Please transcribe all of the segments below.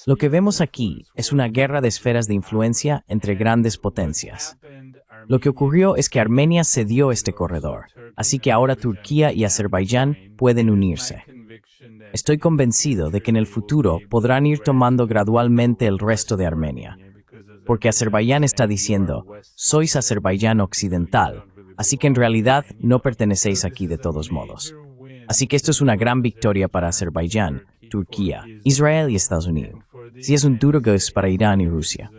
Lo que vemos aquí es una guerra de esferas de influencia entre grandes potencias. Lo que ocurrió es que Armenia cedió este corredor, así que ahora Turquía y Azerbaiyán pueden unirse. Estoy convencido de que en el futuro podrán ir tomando gradualmente el resto de Armenia, porque Azerbaiyán está diciendo, sois Azerbaiyán occidental, así que en realidad no pertenecéis aquí de todos modos. Así que esto es una gran victoria para Azerbaiyán, Turquía, Israel y Estados Unidos. Sí es un duro golpe para Irán y Rusia.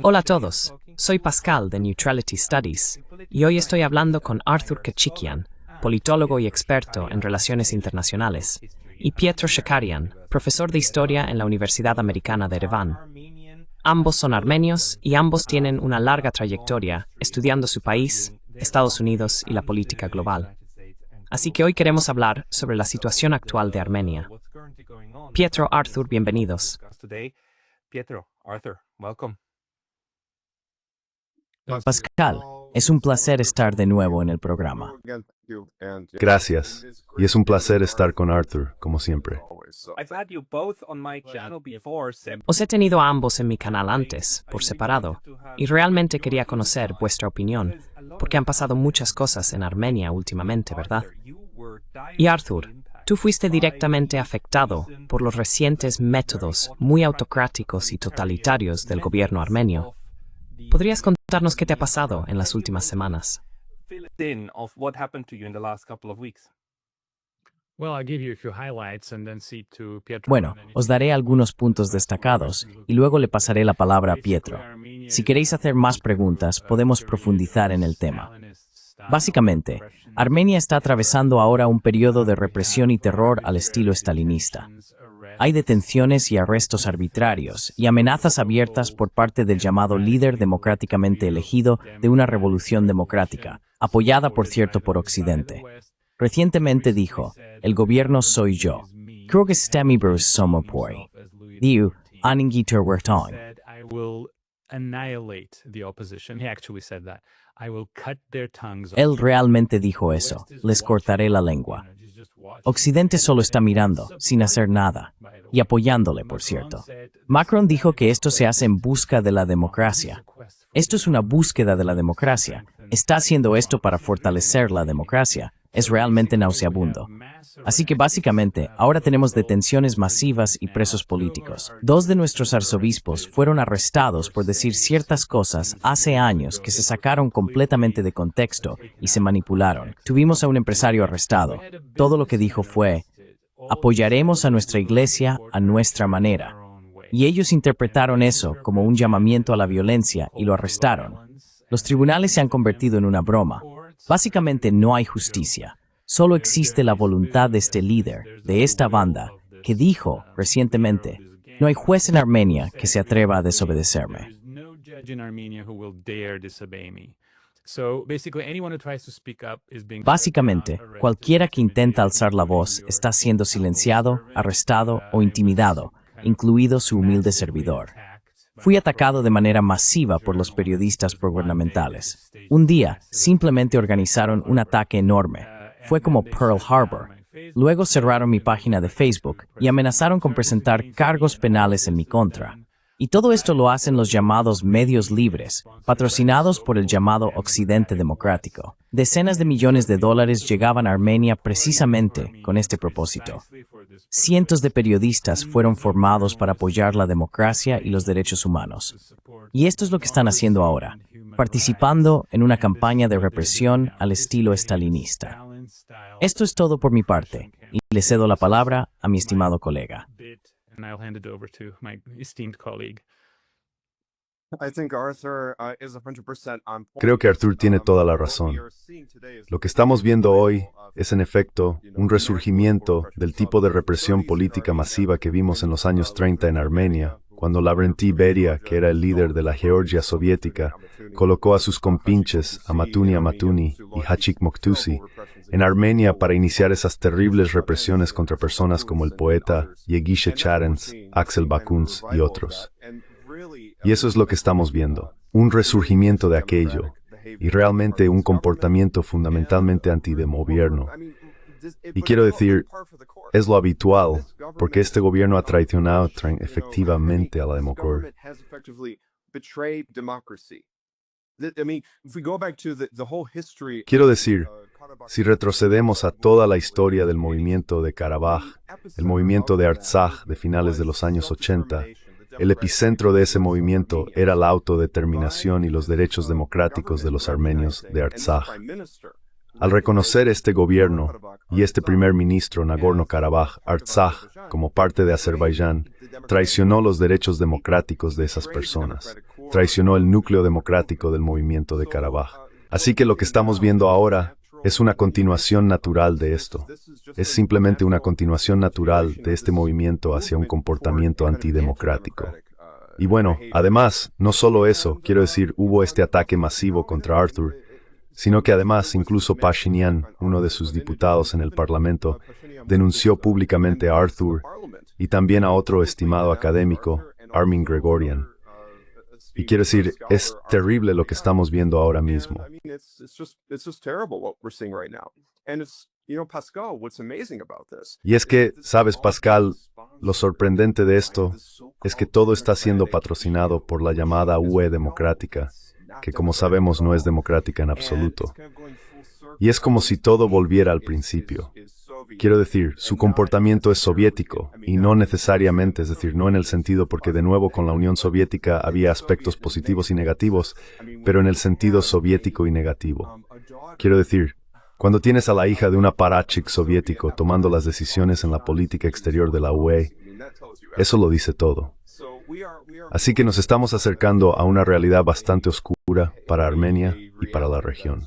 Hola a todos, soy Pascal de Neutrality Studies y hoy estoy hablando con Arthur Kechikian, politólogo y experto en relaciones internacionales, y Pietro Shakarian, profesor de historia en la Universidad Americana de Ereván. Ambos son armenios y ambos tienen una larga trayectoria estudiando su país, Estados Unidos y la política global. Así que hoy queremos hablar sobre la situación actual de Armenia. Pietro, Arthur, bienvenidos. Pietro, Arthur, welcome. Pascal, es un placer estar de nuevo en el programa. Gracias. Y es un placer estar con Arthur, como siempre. Os he tenido a ambos en mi canal antes, por separado, y realmente quería conocer vuestra opinión, porque han pasado muchas cosas en Armenia últimamente, ¿verdad? Y Arthur, tú fuiste directamente afectado por los recientes métodos muy autocráticos y totalitarios del gobierno armenio. ¿Podrías contarnos qué te ha pasado en las últimas semanas? Bueno, os daré algunos puntos destacados y luego le pasaré la palabra a Pietro. Si queréis hacer más preguntas, podemos profundizar en el tema. Básicamente, Armenia está atravesando ahora un periodo de represión y terror al estilo estalinista. Hay detenciones y arrestos arbitrarios y amenazas abiertas por parte del llamado líder democráticamente elegido de una revolución democrática, apoyada por cierto por Occidente. Recientemente dijo, el gobierno soy yo. Creo que Stemibers somopoi. Diu, aningitur werton. Él realmente dijo eso, les cortaré la lengua. Occidente solo está mirando, sin hacer nada, y apoyándole, por cierto. Macron dijo que esto se hace en busca de la democracia. Esto es una búsqueda de la democracia. Está haciendo esto para fortalecer la democracia. Es realmente nauseabundo. Así que básicamente, ahora tenemos detenciones masivas y presos políticos. 2 de nuestros arzobispos fueron arrestados por decir ciertas cosas hace años que se sacaron completamente de contexto y se manipularon. Tuvimos a un empresario arrestado. Todo lo que dijo fue, apoyaremos a nuestra iglesia a nuestra manera. Y ellos interpretaron eso como un llamamiento a la violencia y lo arrestaron. Los tribunales se han convertido en una broma. Básicamente no hay justicia. Solo existe la voluntad de este líder, de esta banda, que dijo recientemente, no hay juez en Armenia que se atreva a desobedecerme. Básicamente, cualquiera que intenta alzar la voz está siendo silenciado, arrestado o intimidado, incluido su humilde servidor. Fui atacado de manera masiva por los periodistas progubernamentales. Un día, simplemente organizaron un ataque enorme. Fue como Pearl Harbor. Luego cerraron mi página de Facebook y amenazaron con presentar cargos penales en mi contra. Y todo esto lo hacen los llamados medios libres, patrocinados por el llamado Occidente Democrático. Decenas de millones de dólares llegaban a Armenia precisamente con este propósito. Cientos de periodistas fueron formados para apoyar la democracia y los derechos humanos. Y esto es lo que están haciendo ahora, participando en una campaña de represión al estilo estalinista. Esto es todo por mi parte, y le cedo la palabra a mi estimado colega. Creo que Arthur tiene toda la razón. Lo que estamos viendo hoy es, en efecto, un resurgimiento del tipo de represión política masiva que vimos en los años 30 en Armenia, cuando Lavrenti Beria, que era el líder de la Georgia soviética, colocó a sus compinches, a Matuni y Hachik Moktusi, en Armenia para iniciar esas terribles represiones contra personas como el poeta Yegy Checharens, Axel Bakuns y otros. Y eso es lo que estamos viendo, un resurgimiento de aquello, y realmente un comportamiento fundamentalmente antidemogobierno. Y quiero decir, es lo habitual, porque este gobierno ha traicionado efectivamente a la democracia. Quiero decir, si retrocedemos a toda la historia del movimiento de Karabaj, el movimiento de Artsaj de finales de los años 80, el epicentro de ese movimiento era la autodeterminación y los derechos democráticos de los armenios de Artsaj. Al reconocer este gobierno y este primer ministro Nagorno-Karabaj, Artsaj, como parte de Azerbaiyán, traicionó los derechos democráticos de esas personas, traicionó el núcleo democrático del movimiento de Karabaj. Así que lo que estamos viendo ahora es una continuación natural de esto. Es simplemente una continuación natural de este movimiento hacia un comportamiento antidemocrático. Y bueno, además, no solo eso, quiero decir, hubo este ataque masivo contra Arthur, sino que además incluso Pashinyan, uno de sus diputados en el Parlamento, denunció públicamente a Arthur y también a otro estimado académico, Armin Gregorian. Y quiero decir, es terrible lo que estamos viendo ahora mismo. Y es que, sabes, Pascal, lo sorprendente de esto es que todo está siendo patrocinado por la llamada UE democrática, que como sabemos no es democrática en absoluto. Y es como si todo volviera al principio. Quiero decir, su comportamiento es soviético, y no necesariamente, es decir, no en el sentido porque de nuevo con la Unión Soviética había aspectos positivos y negativos, pero en el sentido soviético y negativo. Quiero decir, cuando tienes a la hija de un apparatchik soviético tomando las decisiones en la política exterior de la UE, eso lo dice todo. Así que nos estamos acercando a una realidad bastante oscura para Armenia y para la región.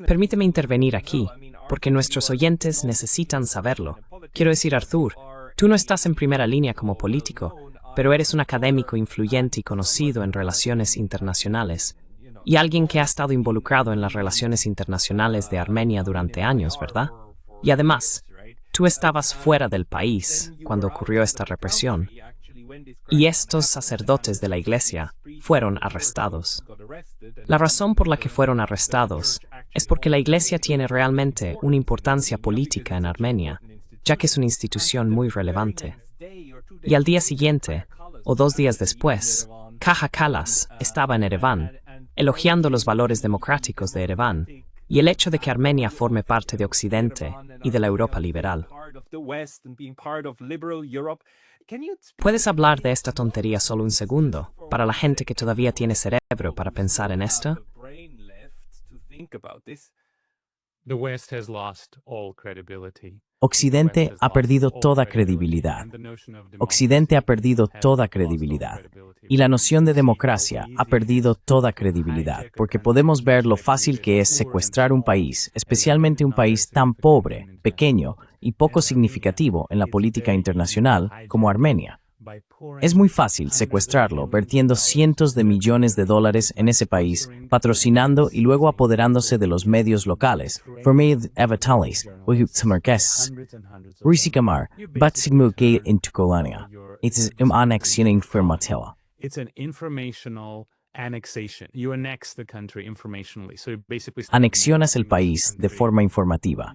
Permíteme intervenir aquí, porque nuestros oyentes necesitan saberlo. Quiero decir, Arthur, tú no estás en primera línea como político, pero eres un académico influyente y conocido en relaciones internacionales, y alguien que ha estado involucrado en las relaciones internacionales de Armenia durante años, ¿verdad? Y además, tú estabas fuera del país cuando ocurrió esta represión, y estos sacerdotes de la iglesia fueron arrestados. La razón por la que fueron arrestados es porque la iglesia tiene realmente una importancia política en Armenia, ya que es una institución muy relevante. Y al día siguiente, o 2 días después, Kaja Kallas estaba en Ereván, elogiando los valores democráticos de Ereván y el hecho de que Armenia forme parte de Occidente y de la Europa liberal. ¿Puedes hablar de esta tontería solo un segundo, para la gente que todavía tiene cerebro para pensar en esto? Occidente ha perdido toda credibilidad. Occidente ha perdido toda credibilidad. Y la noción de democracia ha perdido toda credibilidad, porque podemos ver lo fácil que es secuestrar un país, especialmente un país tan pobre, pequeño y poco significativo en la política internacional como Armenia. Es muy fácil secuestrarlo, vertiendo cientos de millones de dólares en ese país, patrocinando y luego apoderándose de los medios locales, Formid Evatalis, Wihutsamarkes, Risikamar, Batsigmuke in Tukolania. It is annexioning Firmatela. It's an informational annexation. You annex the country informationally. So basically, Anexionas el país de forma informativa.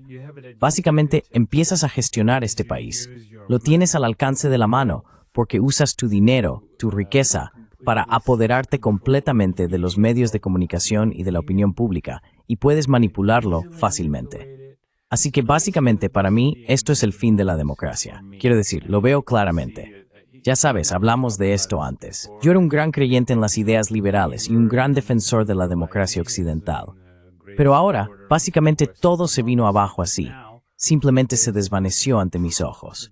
Básicamente, empiezas a gestionar este país. Lo tienes al alcance de la mano, porque usas tu dinero, tu riqueza, para apoderarte completamente de los medios de comunicación y de la opinión pública, y puedes manipularlo fácilmente. Así que básicamente para mí esto es el fin de la democracia. Quiero decir, lo veo claramente. Ya sabes, hablamos de esto antes. Yo era un gran creyente en las ideas liberales y un gran defensor de la democracia occidental. Pero ahora, básicamente todo se vino abajo así. Simplemente se desvaneció ante mis ojos.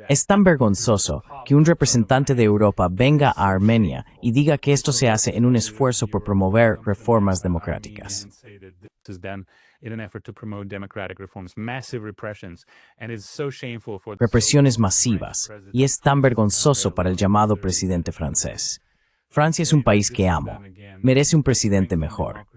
Es tan vergonzoso que un representante de Europa venga a Armenia y diga que esto se hace en un esfuerzo por promover reformas democráticas. Represiones masivas, y es tan vergonzoso para el llamado presidente francés. Francia es un país que amo. Merece un presidente mejor.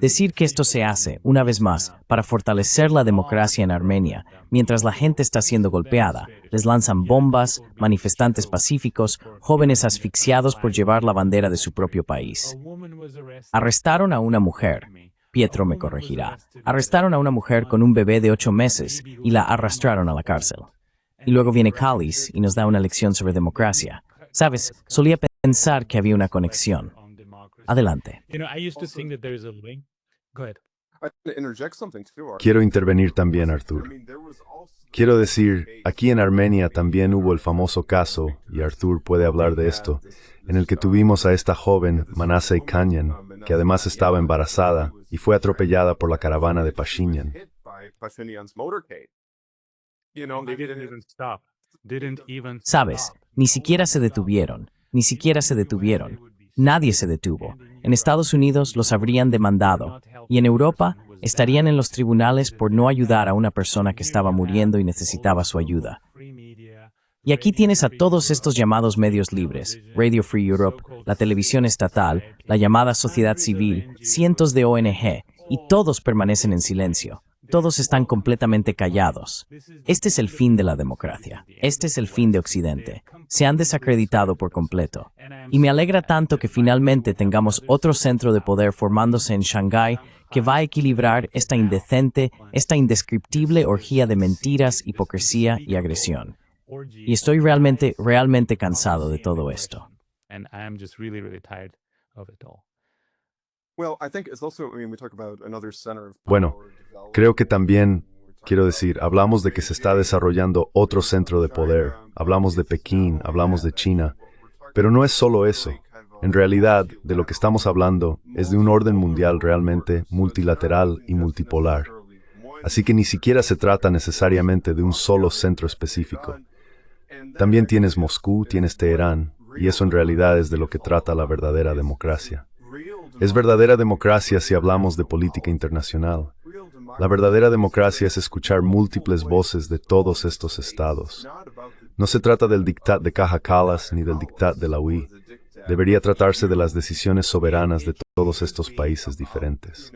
Decir que esto se hace, una vez más, para fortalecer la democracia en Armenia, mientras la gente está siendo golpeada, les lanzan bombas, manifestantes pacíficos, jóvenes asfixiados por llevar la bandera de su propio país. Arrestaron a una mujer. Pietro me corregirá. Arrestaron a una mujer con un bebé de 8 meses y la arrastraron a la cárcel. Y luego viene Callis y nos da una lección sobre democracia. Sabes, solía pensar que había una conexión. Adelante. Quiero intervenir también, Artur. Quiero decir, aquí en Armenia también hubo el famoso caso, y Artur puede hablar de esto, en el que tuvimos a esta joven, Manasseh Kanyan, que además estaba embarazada y fue atropellada por la caravana de Pashinyan. Sabes, ni siquiera se detuvieron. Nadie se detuvo. En Estados Unidos los habrían demandado, y en Europa estarían en los tribunales por no ayudar a una persona que estaba muriendo y necesitaba su ayuda. Y aquí tienes a todos estos llamados medios libres, Radio Free Europe, la televisión estatal, la llamada sociedad civil, cientos de ONG, y todos permanecen en silencio. Todos están completamente callados. Este es el fin de la democracia. Este es el fin de Occidente. Se han desacreditado por completo. Y me alegra tanto que finalmente tengamos otro centro de poder formándose en Shanghái que va a equilibrar esta indecente, esta indescriptible orgía de mentiras, hipocresía y agresión. Y estoy realmente cansado de todo esto. Bueno, creo que también, quiero decir, hablamos de que se está desarrollando otro centro de poder, hablamos de Pekín, hablamos de China, pero no es solo eso. En realidad, de lo que estamos hablando es de un orden mundial realmente multilateral y multipolar. Así que ni siquiera se trata necesariamente de un solo centro específico. También tienes Moscú, tienes Teherán, y eso en realidad es de lo que trata la verdadera democracia. Es verdadera democracia si hablamos de política internacional. La verdadera democracia es escuchar múltiples voces de todos estos estados. No se trata del dictat de Kaja Kallas ni del dictat de la UI. Debería tratarse de las decisiones soberanas de todos estos países diferentes.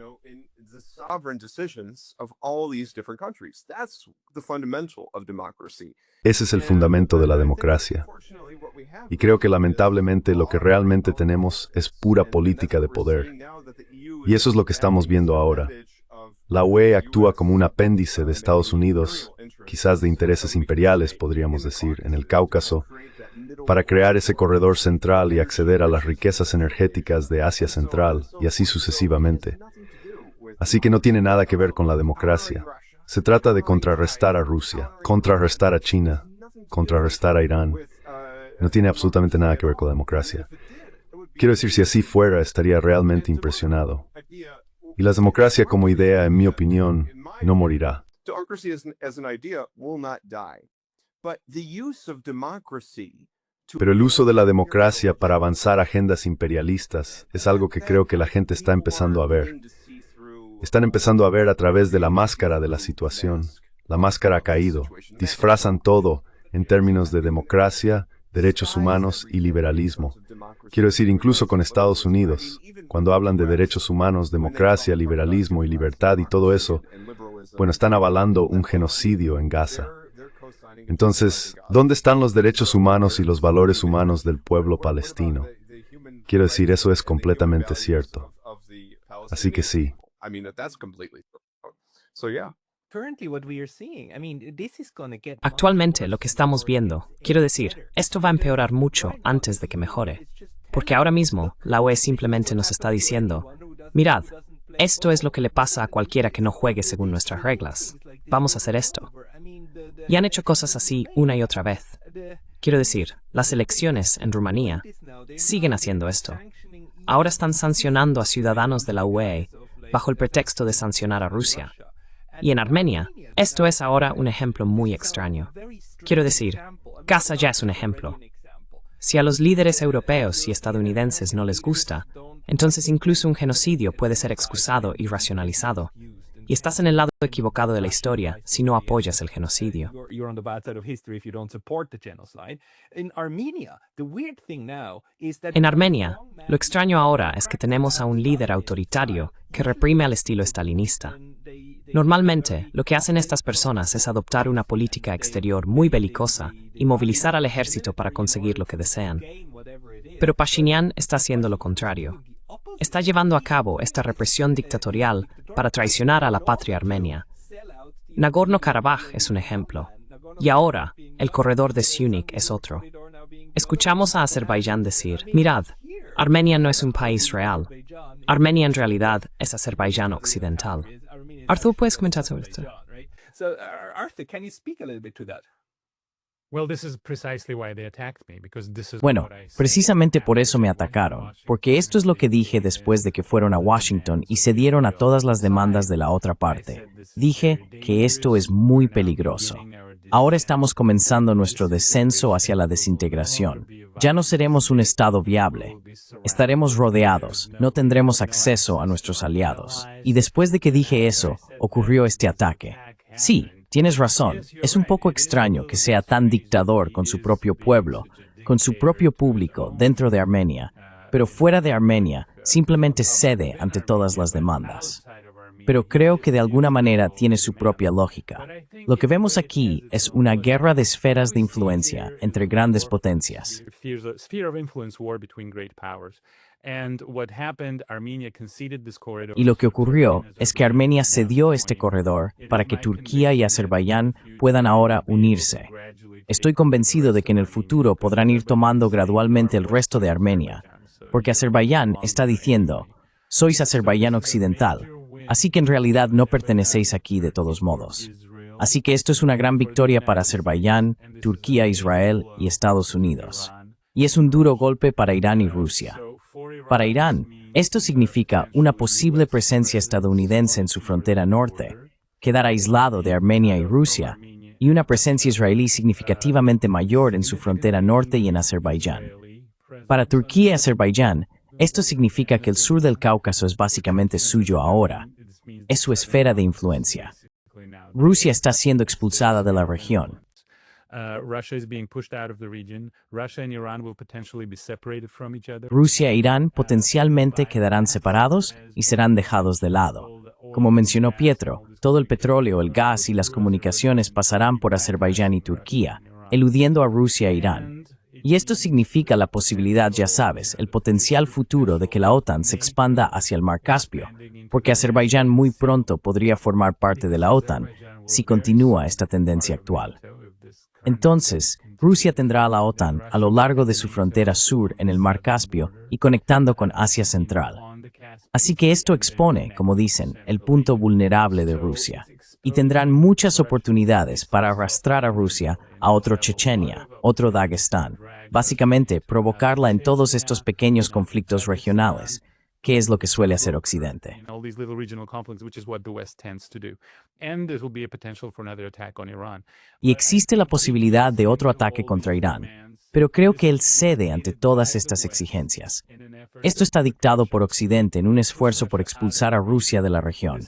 Ese es el fundamento de la democracia. Y creo que lamentablemente lo que realmente tenemos es pura política de poder. Y eso es lo que estamos viendo ahora. La UE actúa como un apéndice de Estados Unidos, quizás de intereses imperiales, podríamos decir, en el Cáucaso, para crear ese corredor central y acceder a las riquezas energéticas de Asia Central, y así sucesivamente. Así que no tiene nada que ver con la democracia. Se trata de contrarrestar a Rusia, contrarrestar a China, contrarrestar a Irán. No tiene absolutamente nada que ver con la democracia. Quiero decir, si así fuera, estaría realmente impresionado. Y la democracia como idea, en mi opinión, no morirá. Pero el uso de la democracia para avanzar agendas imperialistas es algo que creo que la gente está empezando a ver. Están empezando a ver a través de la máscara de la situación. La máscara ha caído. Disfrazan todo en términos de democracia, derechos humanos y liberalismo. Quiero decir, incluso con Estados Unidos, cuando hablan de derechos humanos, democracia, liberalismo y libertad y todo eso, bueno, están avalando un genocidio en Gaza. Entonces, ¿dónde están los derechos humanos y los valores humanos del pueblo palestino? Quiero decir, eso es completamente cierto. Así que sí. Actualmente lo que estamos viendo, quiero decir, esto va a empeorar mucho antes de que mejore. Porque ahora mismo la UE simplemente nos está diciendo, mirad, esto es lo que le pasa a cualquiera que no juegue según nuestras reglas. Vamos a hacer esto. Y han hecho cosas así una y otra vez. Quiero decir, las elecciones en Rumanía siguen haciendo esto. Ahora están sancionando a ciudadanos de la UE bajo el pretexto de sancionar a Rusia. Y en Armenia, esto es ahora un ejemplo muy extraño. Quiero decir, Gaza ya es un ejemplo. Si a los líderes europeos y estadounidenses no les gusta, entonces incluso un genocidio puede ser excusado y racionalizado. Y estás en el lado equivocado de la historia si no apoyas el genocidio. You're on the bad side of history if you don't support the genocide. In Armenia, the weird thing now is that En Armenia, lo extraño ahora es que tenemos a un líder autoritario que reprime al estilo estalinista. Normalmente, lo que hacen estas personas es adoptar una política exterior muy belicosa y movilizar al ejército para conseguir lo que desean. Pero Pashinyan está haciendo lo contrario. Está llevando a cabo esta represión dictatorial para traicionar a la patria armenia. Nagorno-Karabaj es un ejemplo. Y ahora, el corredor de Syunik es otro. Escuchamos a Azerbaiyán decir, mirad, Armenia no es un país real. Armenia en realidad es Azerbaiyán occidental. Arthur, ¿puedes comentar sobre esto? So, Arthur, can you speak a little bit to that? Well, this is precisely why they attacked me, because this is Bueno, what I said. precisamente por eso me atacaron, porque esto es lo que dije después de que fueron a Washington y cedieron a todas las demandas de la otra parte. Dije que esto es muy peligroso. Ahora estamos comenzando nuestro descenso hacia la desintegración. Ya no seremos un Estado viable. Estaremos rodeados, no tendremos acceso a nuestros aliados. Y después de que dije eso, ocurrió este ataque. Sí, tienes razón, es un poco extraño que sea tan dictador con su propio pueblo, con su propio público dentro de Armenia, pero fuera de Armenia simplemente cede ante todas las demandas. Pero creo que de alguna manera tiene su propia lógica. Lo que vemos aquí es una guerra de esferas de influencia entre grandes potencias. Sphere of influence war between great powers. And what happened, Armenia conceded this corridor. Y lo que ocurrió es que Armenia cedió este corredor para que Turquía y Azerbaiyán puedan ahora unirse. Estoy convencido de que en el futuro podrán ir tomando gradualmente el resto de Armenia, porque Azerbaiyán está diciendo, sois Azerbaiyán occidental, así que en realidad no pertenecéis aquí de todos modos. Así que esto es una gran victoria para Azerbaiyán, Turquía, Israel y Estados Unidos. Y es un duro golpe para Irán y Rusia. Para Irán, esto significa una posible presencia estadounidense en su frontera norte, quedar aislado de Armenia y Rusia, y una presencia israelí significativamente mayor en su frontera norte y en Azerbaiyán. Para Turquía y Azerbaiyán, esto significa que el sur del Cáucaso es básicamente suyo ahora. Es su esfera de influencia. Rusia está siendo expulsada de la región. Russia is being pushed out of the region. Russia and Iran will potentially be separated from each other. Rusia e Irán potencialmente quedarán separados y serán dejados de lado. Como mencionó Pietro, todo el petróleo, el gas y las comunicaciones pasarán por Azerbaiyán y Turquía, eludiendo a Rusia e Irán. Y esto significa la posibilidad, ya sabes, el potencial futuro de que la OTAN se expanda hacia el Mar Caspio, porque Azerbaiyán muy pronto podría formar parte de la OTAN si continúa esta tendencia actual. Entonces, Rusia tendrá a la OTAN a lo largo de su frontera sur en el Mar Caspio y conectando con Asia Central. Así que esto expone, como dicen, el punto vulnerable de Rusia. Y tendrán muchas oportunidades para arrastrar a Rusia a otro Chechenia, otro Dagestán. Básicamente, provocarla en todos estos pequeños conflictos regionales, que es lo que suele hacer Occidente. All these little regional conflicts, which is what the West tends to do. And there will be a potential for another attack on Iran. Y existe la posibilidad de otro ataque contra Irán, pero creo que él cede ante todas estas exigencias. Esto está dictado por Occidente en un esfuerzo por expulsar a Rusia de la región.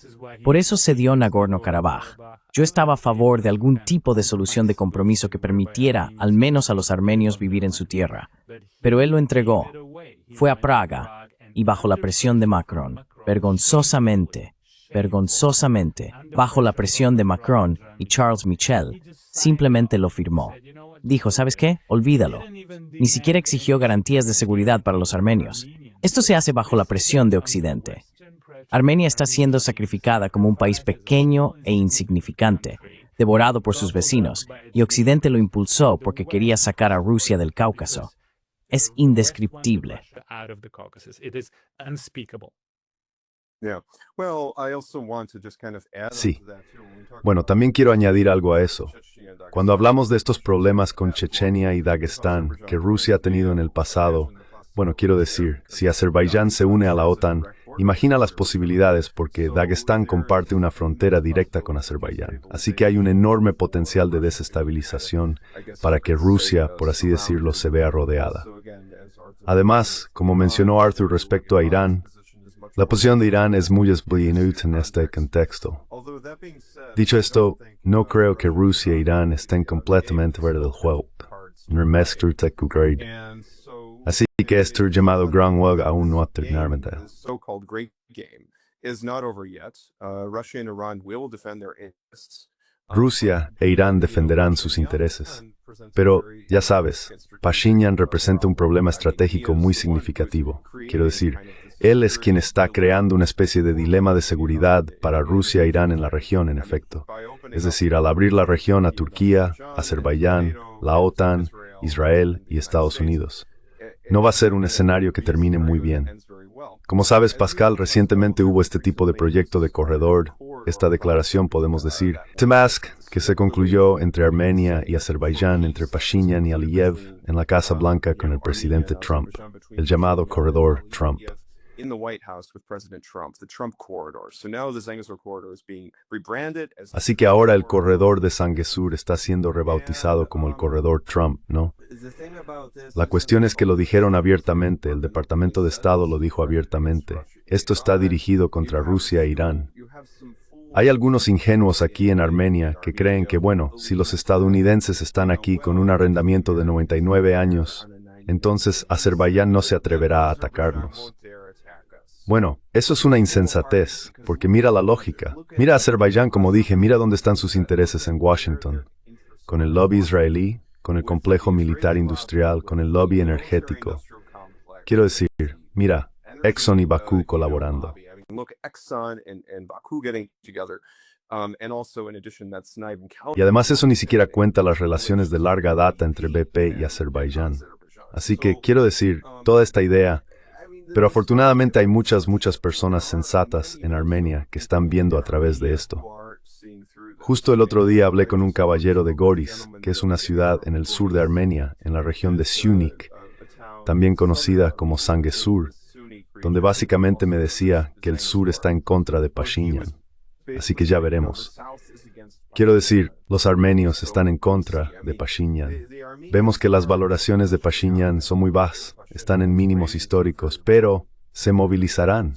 Por eso cedió Nagorno-Karabaj. Yo estaba a favor de algún tipo de solución de compromiso que permitiera al menos a los armenios vivir en su tierra. Pero él lo entregó. Fue a Praga y bajo la presión de Macron, vergonzosamente, bajo la presión de Macron y Charles Michel, simplemente lo firmó. Dijo, ¿sabes qué? Olvídalo. Ni siquiera exigió garantías de seguridad para los armenios. Esto se hace bajo la presión de Occidente. Armenia está siendo sacrificada como un país pequeño e insignificante, devorado por sus vecinos, y Occidente lo impulsó porque quería sacar a Rusia del Cáucaso. Es indescriptible. Out of the Caucasus. It is unspeakable. Sí. Bueno, también quiero añadir algo a eso. Cuando hablamos de estos problemas con Chechenia y Dagestán que Rusia ha tenido en el pasado, bueno, quiero decir, si Azerbaiyán se une a la OTAN, imagina las posibilidades porque Dagestán comparte una frontera directa con Azerbaiyán. Así que hay un enorme potencial de desestabilización para que Rusia, por así decirlo, se vea rodeada. Además, como mencionó Arthur respecto a Irán, La posición de Irán es muy esbelta en este contexto. Dicho esto, no creo que Rusia e Irán estén completamente fuera del juego. Así que este llamado gran juego aún no ha terminado. Rusia e Irán defenderán sus intereses. Pero, ya sabes, Pashinyan representa un problema estratégico muy significativo. Quiero decir, él es quien está creando una especie de dilema de seguridad para Rusia e Irán en la región, en efecto. Es decir, al abrir la región a Turquía, Azerbaiyán, la OTAN, Israel y Estados Unidos. No va a ser un escenario que termine muy bien. Como sabes, Pascal, recientemente hubo este tipo de proyecto de corredor, esta declaración, podemos decir, Temask, que se concluyó entre Armenia y Azerbaiyán, entre Pashinyan y Aliyev, en la Casa Blanca con el presidente Trump, el llamado corredor Trump. Así que ahora el corredor de Zangezur está siendo rebautizado como el corredor Trump, ¿no? La cuestión es que lo dijeron abiertamente, el Departamento de Estado lo dijo abiertamente. Esto está dirigido contra Rusia e Irán. Hay algunos ingenuos aquí en Armenia que creen que, bueno, si los estadounidenses están aquí con un arrendamiento de 99 años, entonces Azerbaiyán no se atreverá a atacarnos. Bueno, eso es una insensatez, porque mira la lógica. Mira a Azerbaiyán, como dije, mira dónde están sus intereses en Washington. Con el lobby israelí, con el complejo militar industrial, con el lobby energético. Quiero decir, mira, Exxon y Bakú colaborando. Y además eso ni siquiera cuenta las relaciones de larga data entre BP y Azerbaiyán. Así que quiero decir, toda esta idea, pero afortunadamente hay muchas personas sensatas en Armenia que están viendo a través de esto. Justo el otro día hablé con un caballero de Goris, que es una ciudad en el sur de Armenia, en la región de Syunik, también conocida como Zangezur, donde básicamente me decía que el sur está en contra de Pashinyan. Así que ya veremos. Quiero decir, los armenios están en contra de Pashinyan. Vemos que las valoraciones de Pashinyan son muy bajas, están en mínimos históricos, pero se movilizarán.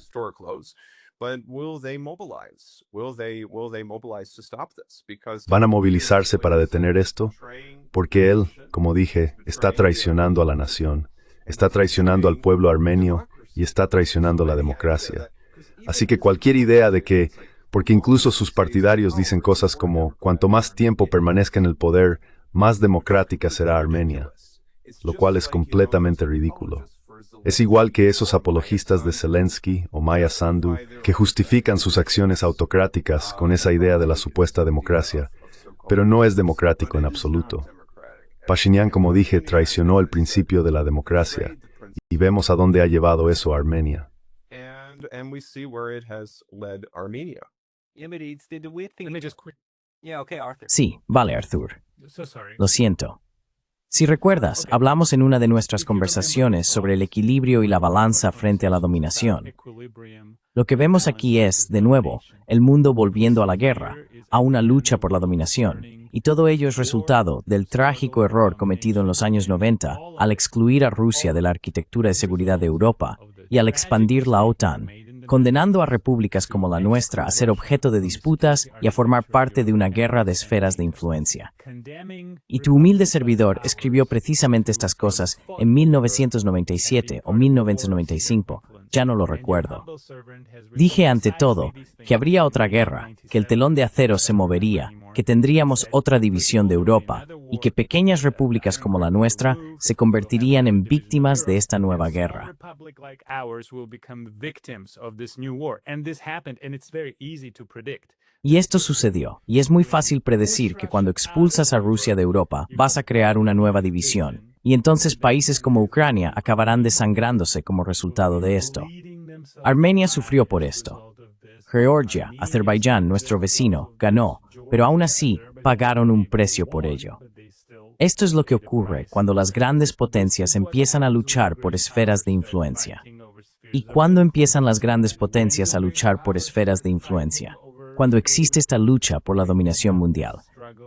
¿Van a movilizarse para detener esto? Porque él, como dije, está traicionando a la nación, está traicionando al pueblo armenio y está traicionando la democracia. Así que cualquier idea de que, porque incluso sus partidarios dicen cosas como, cuanto más tiempo permanezca en el poder, más democrática será Armenia, lo cual es completamente ridículo. Es igual que esos apologistas de Zelensky o Maya Sandu que justifican sus acciones autocráticas con esa idea de la supuesta democracia, pero no es democrático en absoluto. Pashinyan, como dije, traicionó el principio de la democracia, y vemos a dónde ha llevado eso a Armenia. Sí, vale, Arthur. Lo siento. Si recuerdas, hablamos en una de nuestras conversaciones sobre el equilibrio y la balanza frente a la dominación. Lo que vemos aquí es, de nuevo, el mundo volviendo a la guerra, a una lucha por la dominación, y todo ello es resultado del trágico error cometido en los años 90 al excluir a Rusia de la arquitectura de seguridad de Europa y al expandir la OTAN, condenando a repúblicas como la nuestra a ser objeto de disputas y a formar parte de una guerra de esferas de influencia. Y tu humilde servidor escribió precisamente estas cosas en 1997 o 1995, ya no lo recuerdo. Dije ante todo que habría otra guerra, que el telón de acero se movería, que tendríamos otra división de Europa y que pequeñas repúblicas como la nuestra se convertirían en víctimas de esta nueva guerra. Y esto sucedió, y es muy fácil predecir que cuando expulsas a Rusia de Europa vas a crear una nueva división, y entonces países como Ucrania acabarán desangrándose como resultado de esto. Armenia sufrió por esto. Georgia, Azerbaiyán, nuestro vecino, ganó, pero aún así pagaron un precio por ello. Esto es lo que ocurre cuando las grandes potencias empiezan a luchar por esferas de influencia. ¿Y cuándo empiezan las grandes potencias a luchar por esferas de influencia? Cuando existe esta lucha por la dominación mundial.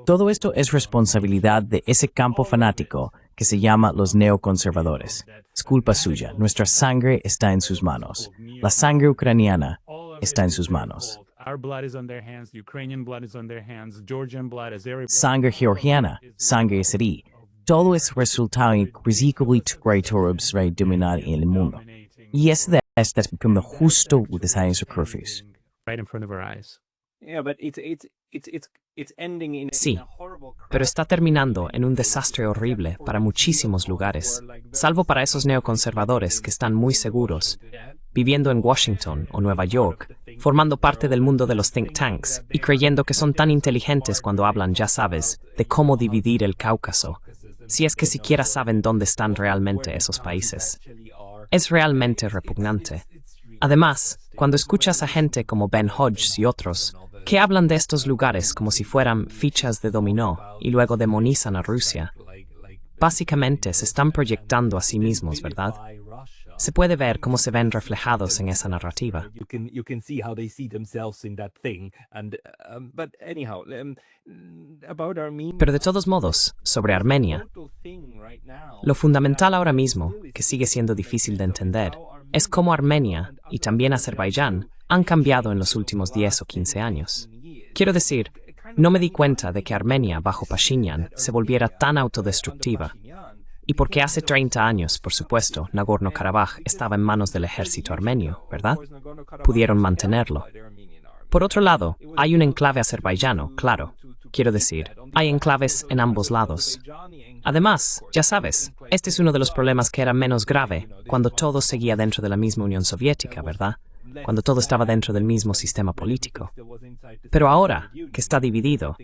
Todo esto es responsabilidad de ese campo fanático que se llama los neoconservadores. Es culpa suya. Nuestra sangre está en sus manos. La sangre ucraniana está en sus manos. Our blood is on their hands, Ukrainian blood is on their hands, Georgian blood, Azeri blood. Sangre georgiana, sangre azerí. Todo es resultado en rizikobli territorios rey dominar en el mundo. Y es de estas become justo with the science of curfews. Right in front of our eyes. Yeah, but it's ending in Sí, pero está terminando en un desastre horrible para muchísimos lugares, salvo para esos neoconservadores que están muy seguros, viviendo en Washington o Nueva York, formando parte del mundo de los think tanks y creyendo que son tan inteligentes cuando hablan, ya sabes, de cómo dividir el Cáucaso, si es que siquiera saben dónde están realmente esos países. Es realmente repugnante. Además, cuando escuchas a gente como Ben Hodges y otros, que hablan de estos lugares como si fueran fichas de dominó y luego demonizan a Rusia, básicamente se están proyectando a sí mismos, ¿verdad? Se puede ver cómo se ven reflejados en esa narrativa. You can see how they see themselves in that thing. And but anyhow, about Armenia. Pero de todos modos, sobre Armenia, lo fundamental ahora mismo, que sigue siendo difícil de entender, es cómo Armenia y también Azerbaiyán han cambiado en los últimos 10 o 15 años. Quiero decir, no me di cuenta de que Armenia bajo Pashinyan se volviera tan autodestructiva. Y porque hace 30 años, por supuesto, Nagorno-Karabaj estaba en manos del ejército armenio, ¿verdad? Pudieron mantenerlo. Por otro lado, hay un enclave azerbaiyano, claro. Quiero decir, hay enclaves en ambos lados. Además, ya sabes, este es uno de los problemas que era menos grave cuando todo seguía dentro de la misma Unión Soviética, ¿verdad? Cuando todo estaba dentro del mismo sistema político. Pero ahora, que está dividido,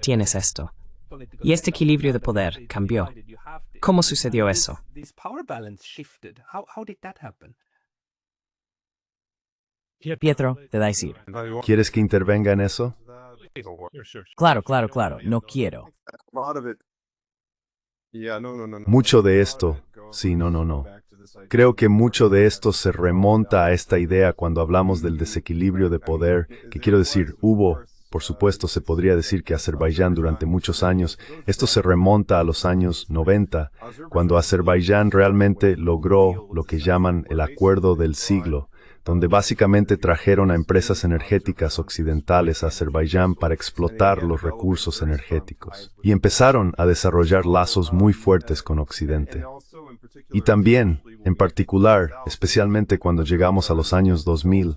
tienes esto. Y este equilibrio de poder cambió. ¿Cómo sucedió eso? Pietro, te da decir. ¿Quieres que intervenga en eso? Claro, no quiero. Mucho de esto, sí, no. Creo que mucho de esto se remonta a esta idea cuando hablamos del desequilibrio de poder, que quiero decir, hubo. Por supuesto, se podría decir que Azerbaiyán durante muchos años, esto se remonta a los años 90, cuando Azerbaiyán realmente logró lo que llaman el acuerdo del siglo, donde básicamente trajeron a empresas energéticas occidentales a Azerbaiyán para explotar los recursos energéticos. Y empezaron a desarrollar lazos muy fuertes con Occidente. Y también, en particular, especialmente cuando llegamos a los años 2000,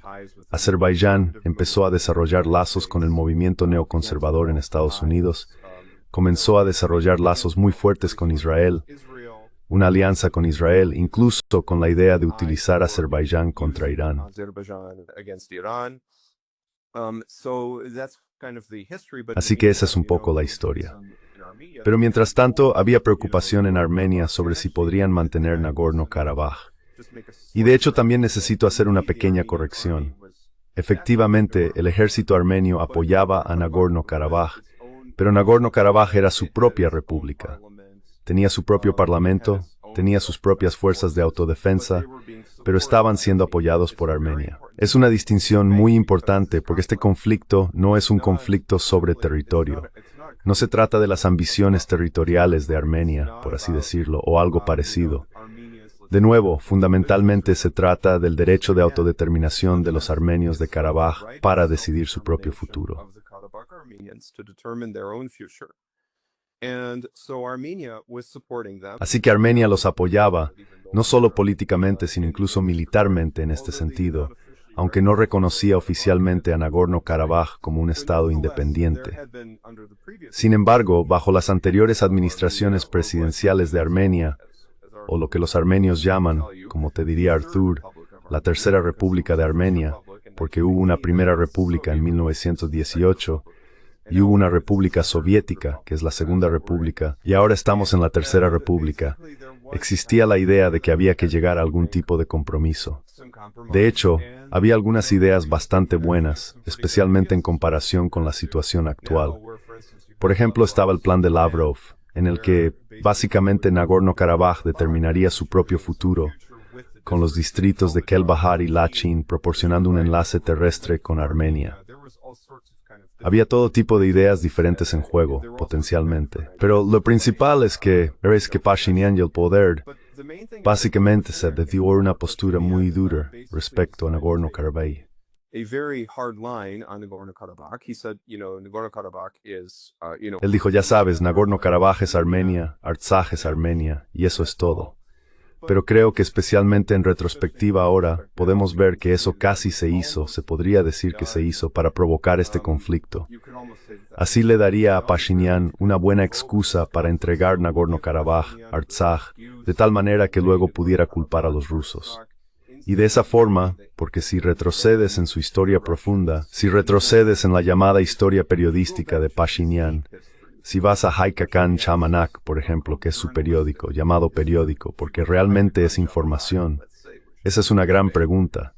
Azerbaiyán empezó a desarrollar lazos con el movimiento neoconservador en Estados Unidos, comenzó a desarrollar lazos muy fuertes con Israel, una alianza con Israel, incluso con la idea de utilizar Azerbaiyán contra Irán. Así que esa es un poco la historia. Pero mientras tanto, había preocupación en Armenia sobre si podrían mantener Nagorno-Karabaj. Y de hecho también necesito hacer una pequeña corrección. Efectivamente, el ejército armenio apoyaba a Nagorno-Karabaj, pero Nagorno-Karabaj era su propia república. Tenía su propio parlamento, tenía sus propias fuerzas de autodefensa, pero estaban siendo apoyados por Armenia. Es una distinción muy importante porque este conflicto no es un conflicto sobre territorio. No se trata de las ambiciones territoriales de Armenia, por así decirlo, o algo parecido. De nuevo, fundamentalmente se trata del derecho de autodeterminación de los armenios de Karabaj para decidir su propio futuro. Así que Armenia los apoyaba, no solo políticamente, sino incluso militarmente en este sentido, aunque no reconocía oficialmente a Nagorno-Karabaj como un estado independiente. Sin embargo, bajo las anteriores administraciones presidenciales de Armenia, o lo que los armenios llaman, como te diría Artur, la Tercera República de Armenia, porque hubo una Primera República en 1918, y hubo una República Soviética, que es la Segunda República, y ahora estamos en la Tercera República, existía la idea de que había que llegar a algún tipo de compromiso. De hecho, había algunas ideas bastante buenas, especialmente en comparación con la situación actual. Por ejemplo, estaba el plan de Lavrov, en el que, básicamente, Nagorno-Karabaj determinaría su propio futuro, con los distritos de Kelbahar y Lachin proporcionando un enlace terrestre con Armenia. Había todo tipo de ideas diferentes en juego, potencialmente. Pero lo principal es que Pashinyan y el poder básicamente se dio una postura muy dura respecto a Nagorno-Karabaj. Él dijo, ya sabes, Nagorno-Karabaj es Armenia, Artsaj es Armenia, y eso es todo. Pero creo que especialmente en retrospectiva ahora, podemos ver que eso casi se podría decir que se hizo para provocar este conflicto. Así le daría a Pashinyan una buena excusa para entregar Nagorno-Karabaj, Artsaj, de tal manera que luego pudiera culpar a los rusos. Y de esa forma, porque si retrocedes en su historia profunda, si retrocedes en la llamada historia periodística de Pashinyan, si vas a Haikakan Chamanak, por ejemplo, que es su periódico, llamado periódico, porque realmente es información, esa es una gran pregunta.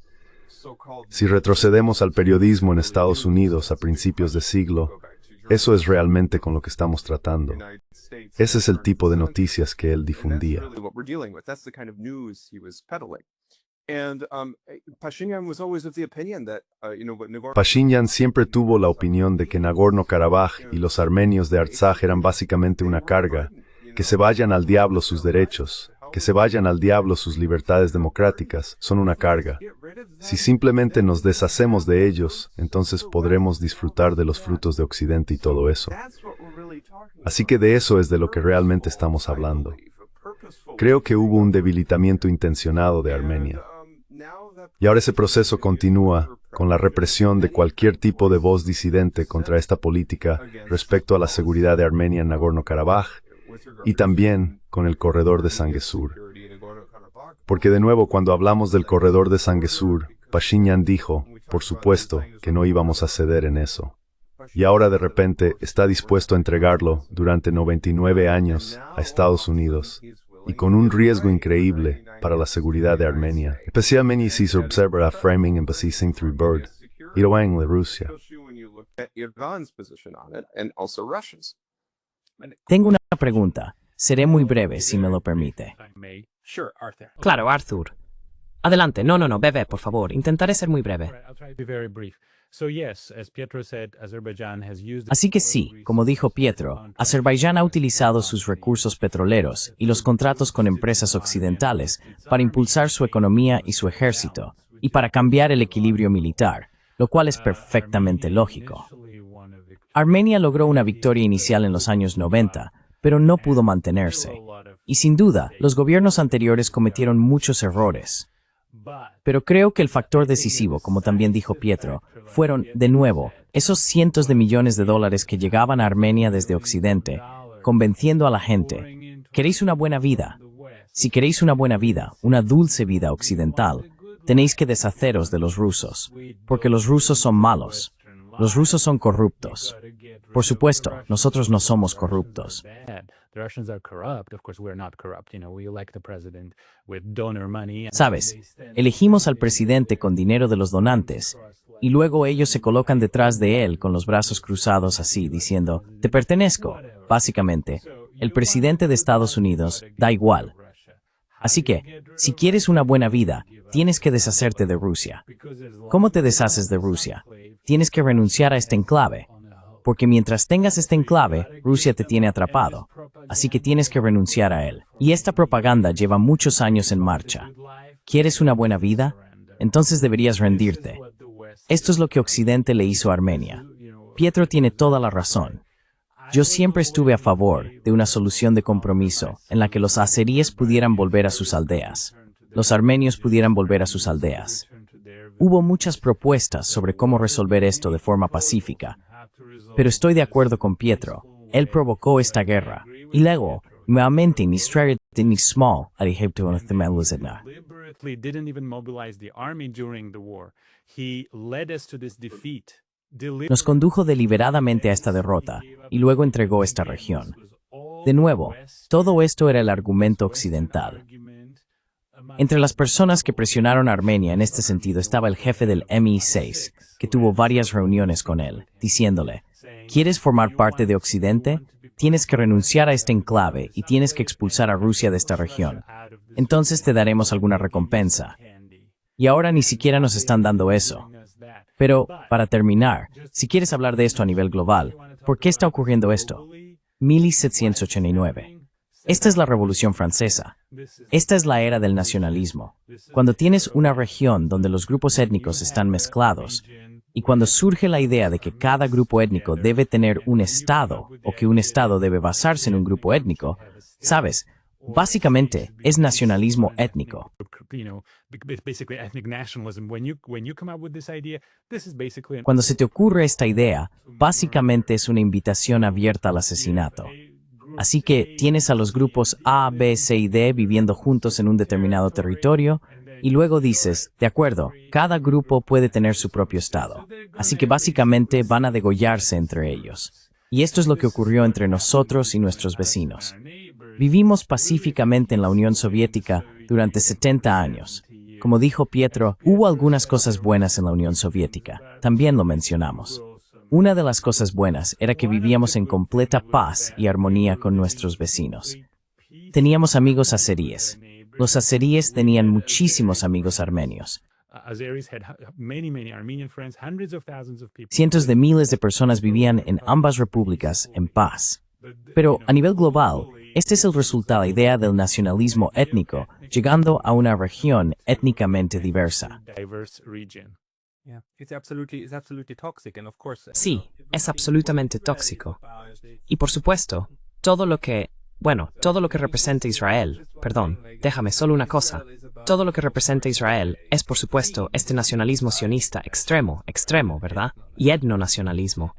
Si retrocedemos al periodismo en Estados Unidos a principios de siglo, eso es realmente con lo que estamos tratando. Ese es el tipo de noticias que él difundía. Pashinyan siempre tuvo la opinión de que Nagorno-Karabaj y los armenios de Artsaj eran básicamente una carga, que se vayan al diablo sus derechos, que se vayan al diablo sus libertades democráticas, son una carga. Si simplemente nos deshacemos de ellos, entonces podremos disfrutar de los frutos de Occidente y todo eso. Así que de eso es de lo que realmente estamos hablando. Creo que hubo un debilitamiento intencionado de Armenia. Y ahora ese proceso continúa con la represión de cualquier tipo de voz disidente contra esta política respecto a la seguridad de Armenia en Nagorno-Karabaj y también con el corredor de Zangezur. Porque de nuevo, cuando hablamos del corredor de Zangezur, Pashinyan dijo, por supuesto, que no íbamos a ceder en eso. Y ahora de repente está dispuesto a entregarlo durante 99 años a Estados Unidos, y con un riesgo increíble para la seguridad de Armenia, especialmente si se observa la framing en basing through Bird, y lo en la Rusia. Tengo una pregunta. Seré muy breve, si me lo permite. Claro, Arthur. Adelante, no, bebé, por favor. Intentaré ser muy breve. Así que sí, como dijo Pietro, Azerbaiyán ha utilizado sus recursos petroleros y los contratos con empresas occidentales para impulsar su economía y su ejército, y para cambiar el equilibrio militar, lo cual es perfectamente lógico. Armenia logró una victoria inicial en los años 90, pero no pudo mantenerse. Y sin duda, los gobiernos anteriores cometieron muchos errores. Pero creo que el factor decisivo, como también dijo Pietro, fueron, de nuevo, esos cientos de millones de dólares que llegaban a Armenia desde Occidente, convenciendo a la gente, ¿queréis una buena vida? Si queréis una buena vida, una dulce vida occidental, tenéis que deshaceros de los rusos, porque los rusos son malos, los rusos son corruptos. Por supuesto, nosotros no somos corruptos. Sabes, elegimos al presidente con dinero de los donantes, y luego ellos se colocan detrás de él con los brazos cruzados así, diciendo, te pertenezco. Básicamente, el presidente de Estados Unidos da igual. Así que, si quieres una buena vida, tienes que deshacerte de Rusia. ¿Cómo te deshaces de Rusia? Tienes que renunciar a este enclave. Porque mientras tengas este enclave, Rusia te tiene atrapado. Así que tienes que renunciar a él. Y esta propaganda lleva muchos años en marcha. ¿Quieres una buena vida? Entonces deberías rendirte. Esto es lo que Occidente le hizo a Armenia. Pietro tiene toda la razón. Yo siempre estuve a favor de una solución de compromiso en la que los azeríes pudieran volver a sus aldeas. Los armenios pudieran volver a sus aldeas. Hubo muchas propuestas sobre cómo resolver esto de forma pacífica. Pero estoy de acuerdo con Pietro. Él provocó esta guerra. Y luego, nuevamente, ni Strayer ni Small al Egipto en Temeluzedna. Nos condujo deliberadamente a esta derrota y luego entregó esta región. De nuevo, todo esto era el argumento occidental. Entre las personas que presionaron a Armenia en este sentido estaba el jefe del MI6, que tuvo varias reuniones con él, diciéndole, ¿quieres formar parte de Occidente? Tienes que renunciar a este enclave y tienes que expulsar a Rusia de esta región. Entonces te daremos alguna recompensa. Y ahora ni siquiera nos están dando eso. Pero, para terminar, si quieres hablar de esto a nivel global, ¿por qué está ocurriendo esto? 1789. Esta es la Revolución Francesa. Esta es la era del nacionalismo. Cuando tienes una región donde los grupos étnicos están mezclados, y cuando surge la idea de que cada grupo étnico debe tener un Estado, o que un Estado debe basarse en un grupo étnico, ¿sabes? Básicamente, es nacionalismo étnico. Cuando se te ocurre esta idea, básicamente es una invitación abierta al asesinato. Así que tienes a los grupos A, B, C y D viviendo juntos en un determinado territorio, y luego dices, de acuerdo, cada grupo puede tener su propio estado. Así que básicamente van a degollarse entre ellos. Y esto es lo que ocurrió entre nosotros y nuestros vecinos. Vivimos pacíficamente en la Unión Soviética durante 70 años. Como dijo Pietro, hubo algunas cosas buenas en la Unión Soviética. También lo mencionamos. Una de las cosas buenas era que vivíamos en completa paz y armonía con nuestros vecinos. Teníamos amigos azeríes. Los azeríes tenían muchísimos amigos armenios. Cientos de miles de personas vivían en ambas repúblicas en paz. Pero a nivel global, este es el resultado de la idea del nacionalismo étnico, llegando a una región étnicamente diversa. Sí, es absolutamente tóxico. Y por supuesto, todo lo que representa Israel, déjame solo una cosa. Todo lo que representa Israel es, por supuesto, este nacionalismo sionista extremo, ¿verdad? Y etnonacionalismo.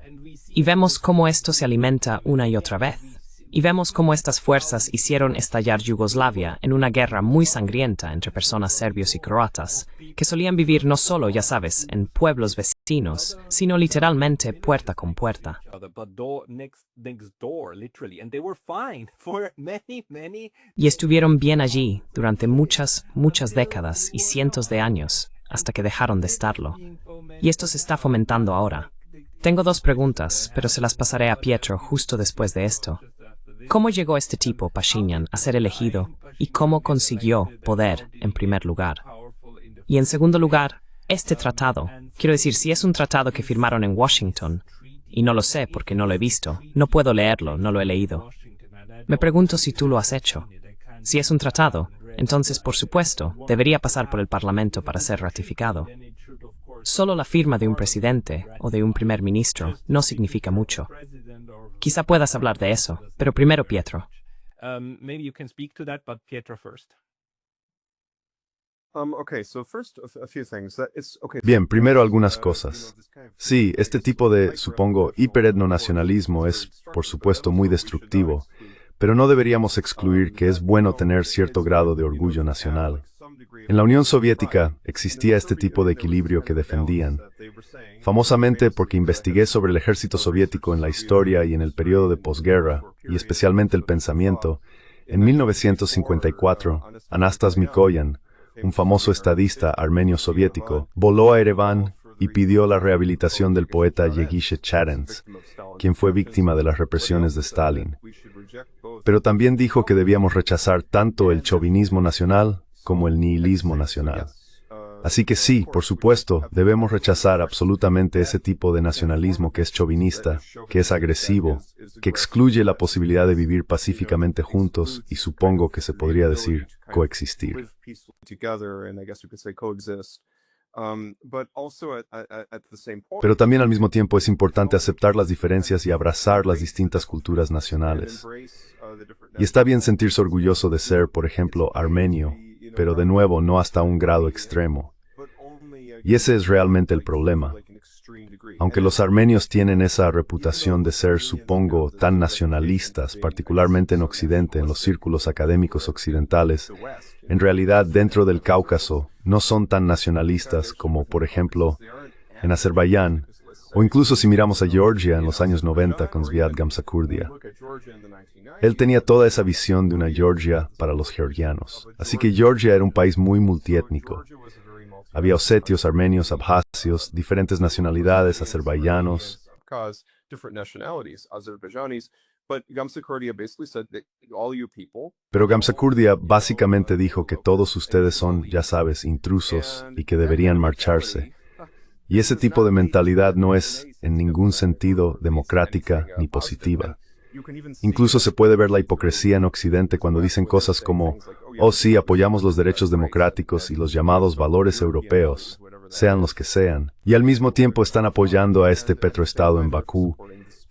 Y vemos cómo esto se alimenta una y otra vez. Y vemos cómo estas fuerzas hicieron estallar Yugoslavia en una guerra muy sangrienta entre personas serbios y croatas, que solían vivir no solo, ya sabes, en pueblos vecinos, sino literalmente puerta con puerta. Y estuvieron bien allí durante muchas décadas y cientos de años, hasta que dejaron de estarlo. Y esto se está fomentando ahora. Tengo dos preguntas, pero se las pasaré a Pietro justo después de esto. ¿Cómo llegó este tipo, Pashinyan, a ser elegido y cómo consiguió poder en primer lugar? Y en segundo lugar, este tratado, quiero decir, si es un tratado que firmaron en Washington, y no lo sé porque no lo he visto, no puedo leerlo, no lo he leído. Me pregunto si tú lo has hecho. Si es un tratado, entonces, por supuesto, debería pasar por el Parlamento para ser ratificado. Solo la firma de un presidente o de un primer ministro no significa mucho. Quizá puedas hablar de eso, pero primero Pietro. Bien, primero algunas cosas. Sí, este tipo de, supongo, hiperetnonacionalismo es, por supuesto, muy destructivo, pero no deberíamos excluir que es bueno tener cierto grado de orgullo nacional. En la Unión Soviética existía este tipo de equilibrio que defendían. Famosamente porque investigué sobre el ejército soviético en la historia y en el periodo de posguerra, y especialmente el pensamiento, en 1954, Anastas Mikoyan, un famoso estadista armenio soviético, voló a Ereván y pidió la rehabilitación del poeta Yegishe Charens, quien fue víctima de las represiones de Stalin. Pero también dijo que debíamos rechazar tanto el chauvinismo nacional como el nihilismo nacional. Así que sí, por supuesto, debemos rechazar absolutamente ese tipo de nacionalismo que es chauvinista, que es agresivo, que excluye la posibilidad de vivir pacíficamente juntos y supongo que se podría decir coexistir. Pero también al mismo tiempo es importante aceptar las diferencias y abrazar las distintas culturas nacionales. Y está bien sentirse orgulloso de ser, por ejemplo, armenio, pero de nuevo no hasta un grado extremo. Y ese es realmente el problema. Aunque los armenios tienen esa reputación de ser, supongo, tan nacionalistas, particularmente en Occidente, en los círculos académicos occidentales, en realidad dentro del Cáucaso no son tan nacionalistas como, por ejemplo, en Azerbaiyán, o incluso si miramos a Georgia en los años 90 con Zviad Gamsakhurdia. Él tenía toda esa visión de una Georgia para los georgianos. Así que Georgia era un país muy multiétnico. Había osetios, armenios, abjasios, diferentes nacionalidades, azerbaiyanos. Pero Gamsakhurdia básicamente dijo que todos ustedes son, ya sabes, intrusos y que deberían marcharse. Y ese tipo de mentalidad no es, en ningún sentido, democrática ni positiva. Incluso se puede ver la hipocresía en Occidente cuando dicen cosas como, oh sí, apoyamos los derechos democráticos y los llamados valores europeos, sean los que sean, y al mismo tiempo están apoyando a este petroestado en Bakú,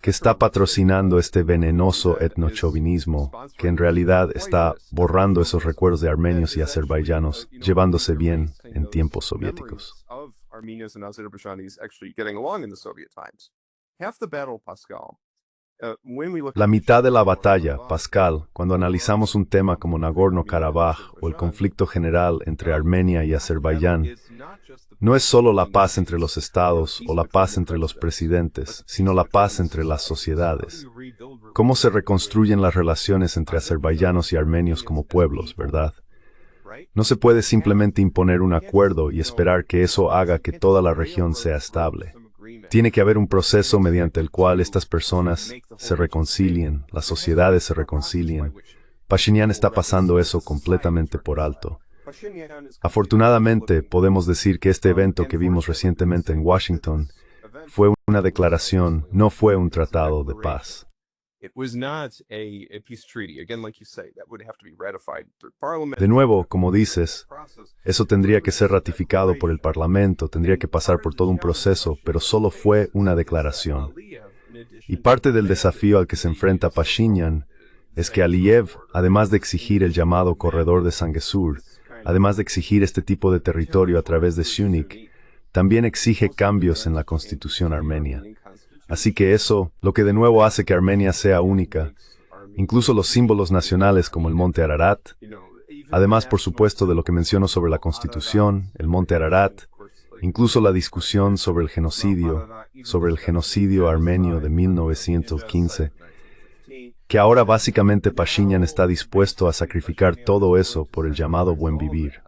que está patrocinando este venenoso etnochauvinismo, que en realidad está borrando esos recuerdos de armenios y azerbaiyanos, llevándose bien en tiempos soviéticos. La mitad de la batalla, Pascal, cuando analizamos un tema como Nagorno-Karabaj o el conflicto general entre Armenia y Azerbaiyán, no es solo la paz entre los estados o la paz entre los presidentes, sino la paz entre las sociedades. Cómo se reconstruyen las relaciones entre azerbaiyanos y armenios como pueblos, ¿verdad? No se puede simplemente imponer un acuerdo y esperar que eso haga que toda la región sea estable. Tiene que haber un proceso mediante el cual estas personas se reconcilien, las sociedades se reconcilien. Pashinyan está pasando eso completamente por alto. Afortunadamente, podemos decir que este evento que vimos recientemente en Washington fue una declaración, no fue un tratado de paz. De nuevo, como dices, eso tendría que ser ratificado por el Parlamento, tendría que pasar por todo un proceso, pero solo fue una declaración. Y parte del desafío al que se enfrenta Pashinyan es que Aliyev, además de exigir el llamado corredor de Sanguesur, además de exigir este tipo de territorio a través de Syunik, también exige cambios en la constitución armenia. Así que eso, lo que de nuevo hace que Armenia sea única, incluso los símbolos nacionales como el Monte Ararat, además por supuesto de lo que menciono sobre la Constitución, el Monte Ararat, incluso la discusión sobre el genocidio armenio de 1915, que ahora básicamente Pashinyan está dispuesto a sacrificar todo eso por el llamado buen vivir.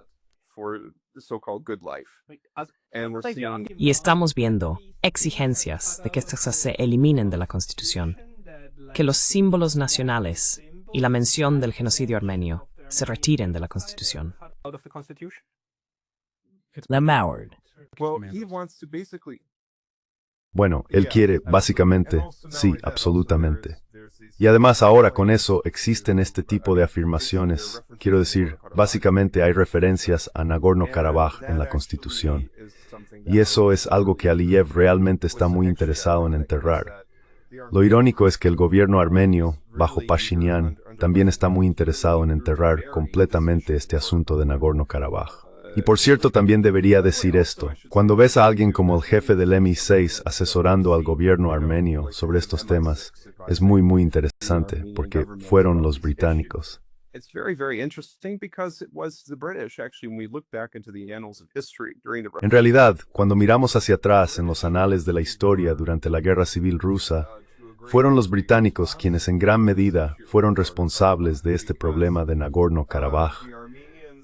Y estamos viendo exigencias de que estas se eliminen de la Constitución, que los símbolos nacionales y la mención del genocidio armenio se retiren de la Constitución. La Mauerd. Bueno, él quiere, básicamente, sí, absolutamente. Y además ahora con eso existen este tipo de afirmaciones. Quiero decir, básicamente hay referencias a Nagorno-Karabaj en la Constitución. Y eso es algo que Aliyev realmente está muy interesado en enterrar. Lo irónico es que el gobierno armenio, bajo Pashinyan, también está muy interesado en enterrar completamente este asunto de Nagorno-Karabaj. Y por cierto, también debería decir esto. Cuando ves a alguien como el jefe del MI6 asesorando al gobierno armenio sobre estos temas, es muy interesante, porque fueron los británicos. En realidad, cuando miramos hacia atrás en los anales de la historia durante la Guerra Civil Rusa, fueron los británicos quienes en gran medida fueron responsables de este problema de Nagorno-Karabaj,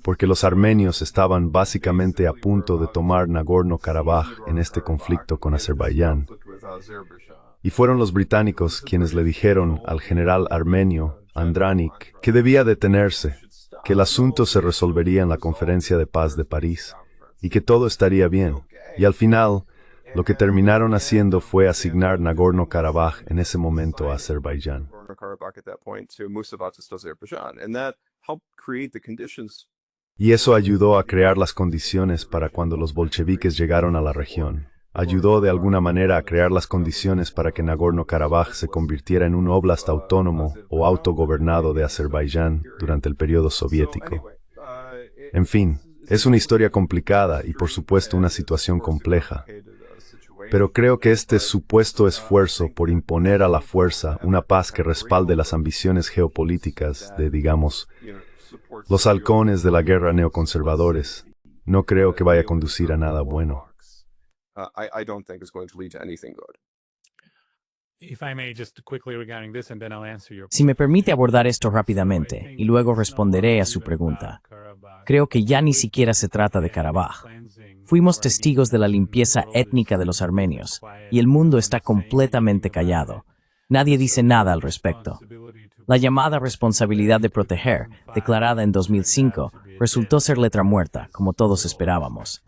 porque los armenios estaban básicamente a punto de tomar Nagorno-Karabaj en este conflicto con Azerbaiyán. Y fueron los británicos quienes le dijeron al general armenio, Andranik, que debía detenerse, que el asunto se resolvería en la Conferencia de Paz de París, y que todo estaría bien. Y al final, lo que terminaron haciendo fue asignar Nagorno-Karabaj en ese momento a Azerbaiyán. Y eso ayudó a crear las condiciones para cuando los bolcheviques llegaron a la región. Ayudó de alguna manera a crear las condiciones para que Nagorno-Karabaj se convirtiera en un óblast autónomo o autogobernado de Azerbaiyán durante el periodo soviético. En fin, es una historia complicada y por supuesto una situación compleja. Pero creo que este supuesto esfuerzo por imponer a la fuerza una paz que respalde las ambiciones geopolíticas de, digamos, los halcones de la guerra neoconservadores, no creo que vaya a conducir a nada bueno. Si me permite abordar esto rápidamente, y luego responderé a su pregunta. Creo que ya ni siquiera se trata de Karabaj. Fuimos testigos de la limpieza étnica de los armenios, y el mundo está completamente callado. Nadie dice nada al respecto. La llamada responsabilidad de proteger, declarada en 2005, resultó ser letra muerta, como todos esperábamos.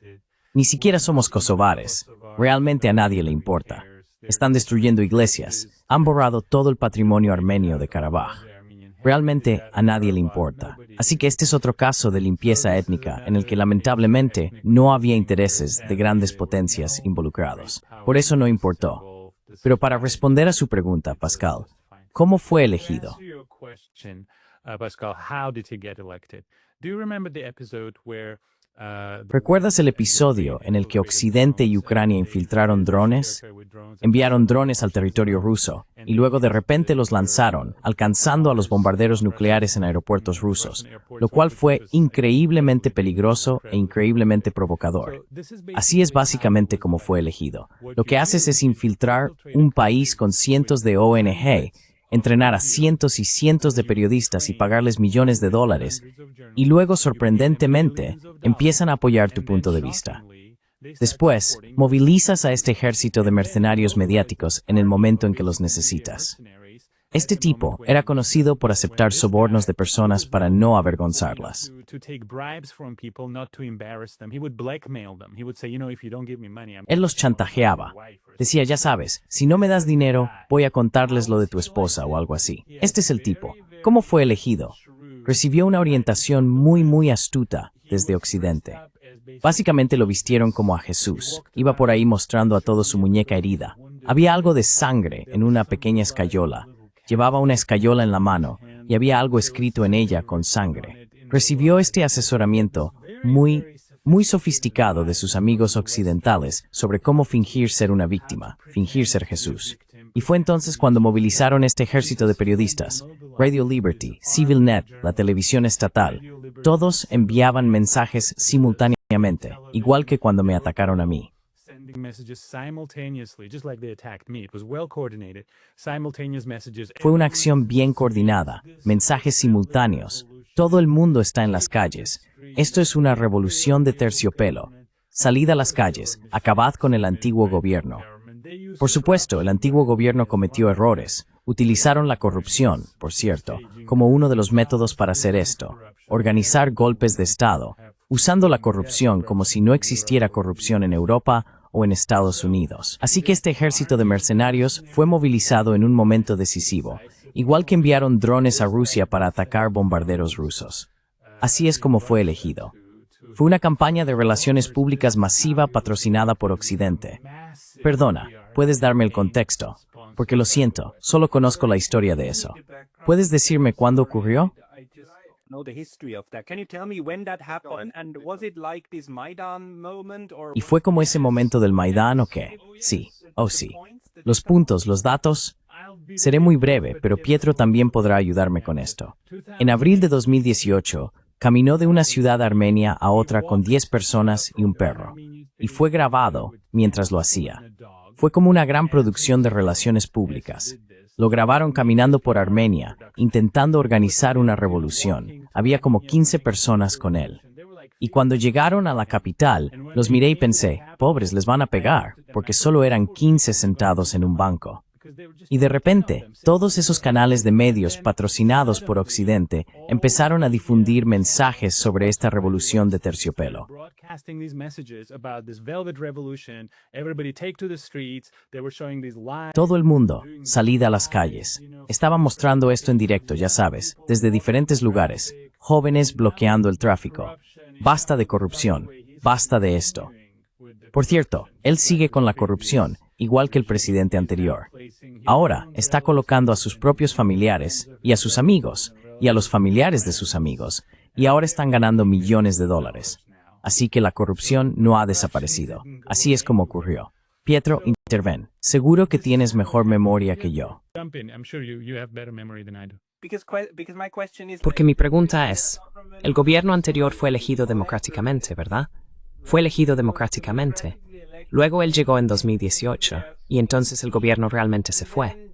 Ni siquiera somos kosovares. Realmente a nadie le importa. Están destruyendo iglesias. Han borrado todo el patrimonio armenio de Karabaj. Realmente a nadie le importa. Así que este es otro caso de limpieza étnica en el que lamentablemente no había intereses de grandes potencias involucrados. Por eso no importó. Pero para responder a su pregunta, Pascal, ¿cómo fue elegido? ¿Recuerdas el episodio en el que Occidente y Ucrania infiltraron drones? Enviaron drones al territorio ruso y luego de repente los lanzaron, alcanzando a los bombarderos nucleares en aeropuertos rusos, lo cual fue increíblemente peligroso e increíblemente provocador. Así es básicamente como fue elegido. Lo que haces es infiltrar un país con cientos de ONG, entrenar a cientos y cientos de periodistas y pagarles millones de dólares, y luego, sorprendentemente, empiezan a apoyar tu punto de vista. Después, movilizas a este ejército de mercenarios mediáticos en el momento en que los necesitas. Este tipo era conocido por aceptar sobornos de personas para no avergonzarlas. Él los chantajeaba. Decía, ya sabes, si no me das dinero, voy a contarles lo de tu esposa o algo así. Este es el tipo. ¿Cómo fue elegido? Recibió una orientación muy astuta desde Occidente. Básicamente lo vistieron como a Jesús. Iba por ahí mostrando a todos su muñeca herida. Había algo de sangre en una pequeña escayola. Llevaba una escayola en la mano y había algo escrito en ella con sangre. Recibió este asesoramiento muy sofisticado de sus amigos occidentales sobre cómo fingir ser una víctima, fingir ser Jesús. Y fue entonces cuando movilizaron este ejército de periodistas, Radio Liberty, CivilNet, la televisión estatal. Todos enviaban mensajes simultáneamente, igual que cuando me atacaron a mí. Fue una acción bien coordinada, mensajes simultáneos. Todo el mundo está en las calles. Esto es una revolución de terciopelo. Salid a las calles, acabad con el antiguo gobierno. Por supuesto, el antiguo gobierno cometió errores. Utilizaron la corrupción, por cierto, como uno de los métodos para hacer esto. Organizar golpes de Estado, usando la corrupción como si no existiera corrupción en Europa o en Estados Unidos. Así que este ejército de mercenarios fue movilizado en un momento decisivo, igual que enviaron drones a Rusia para atacar bombarderos rusos. Así es como fue elegido. Fue una campaña de relaciones públicas masiva patrocinada por Occidente. Perdona, ¿puedes darme el contexto? Porque lo siento, solo conozco la historia de eso. ¿Puedes decirme cuándo ocurrió? ¿Y fue como ese momento del Maidán o qué? Sí, oh sí. Los puntos, los datos. Seré muy breve, pero Pietro también podrá ayudarme con esto. En abril de 2018, caminó de una ciudad armenia a otra con 10 personas y un perro. Y fue grabado mientras lo hacía. Fue como una gran producción de relaciones públicas. Lo grabaron caminando por Armenia, intentando organizar una revolución. Había como 15 personas con él. Y cuando llegaron a la capital, los miré y pensé, pobres, les van a pegar, porque solo eran 15 sentados en un banco. Y de repente, todos esos canales de medios patrocinados por Occidente empezaron a difundir mensajes sobre esta revolución de terciopelo. Todo el mundo, salid a las calles. Estaba mostrando esto en directo, ya sabes, desde diferentes lugares. Jóvenes bloqueando el tráfico. Basta de corrupción. Basta de esto. Por cierto, él sigue con la corrupción, igual que el presidente anterior. Ahora está colocando a sus propios familiares, y a sus amigos, y a los familiares de sus amigos, y ahora están ganando millones de dólares. Así que la corrupción no ha desaparecido. Así es como ocurrió. Pietro, interven. Seguro que tienes mejor memoria que yo. Porque mi pregunta es, el gobierno anterior fue elegido democráticamente, ¿verdad? Fue elegido democráticamente. Luego él llegó en 2018, y entonces el gobierno realmente se fue.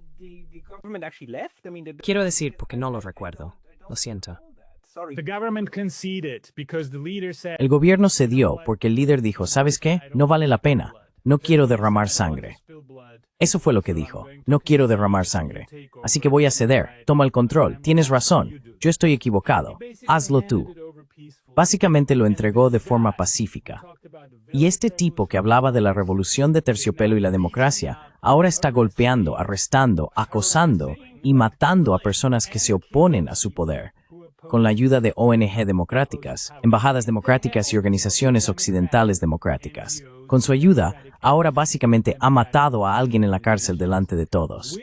Quiero decir porque no lo recuerdo. Lo siento. El gobierno cedió porque el líder dijo, ¿sabes qué? No vale la pena. No quiero derramar sangre. Eso fue lo que dijo. No quiero derramar sangre. Así que voy a ceder. Toma el control. Tienes razón. Yo estoy equivocado. Hazlo tú. Básicamente lo entregó de forma pacífica. Y este tipo que hablaba de la revolución de terciopelo y la democracia, ahora está golpeando, arrestando, acosando y matando a personas que se oponen a su poder, con la ayuda de ONG democráticas, embajadas democráticas y organizaciones occidentales democráticas. Con su ayuda, ahora básicamente ha matado a alguien en la cárcel delante de todos.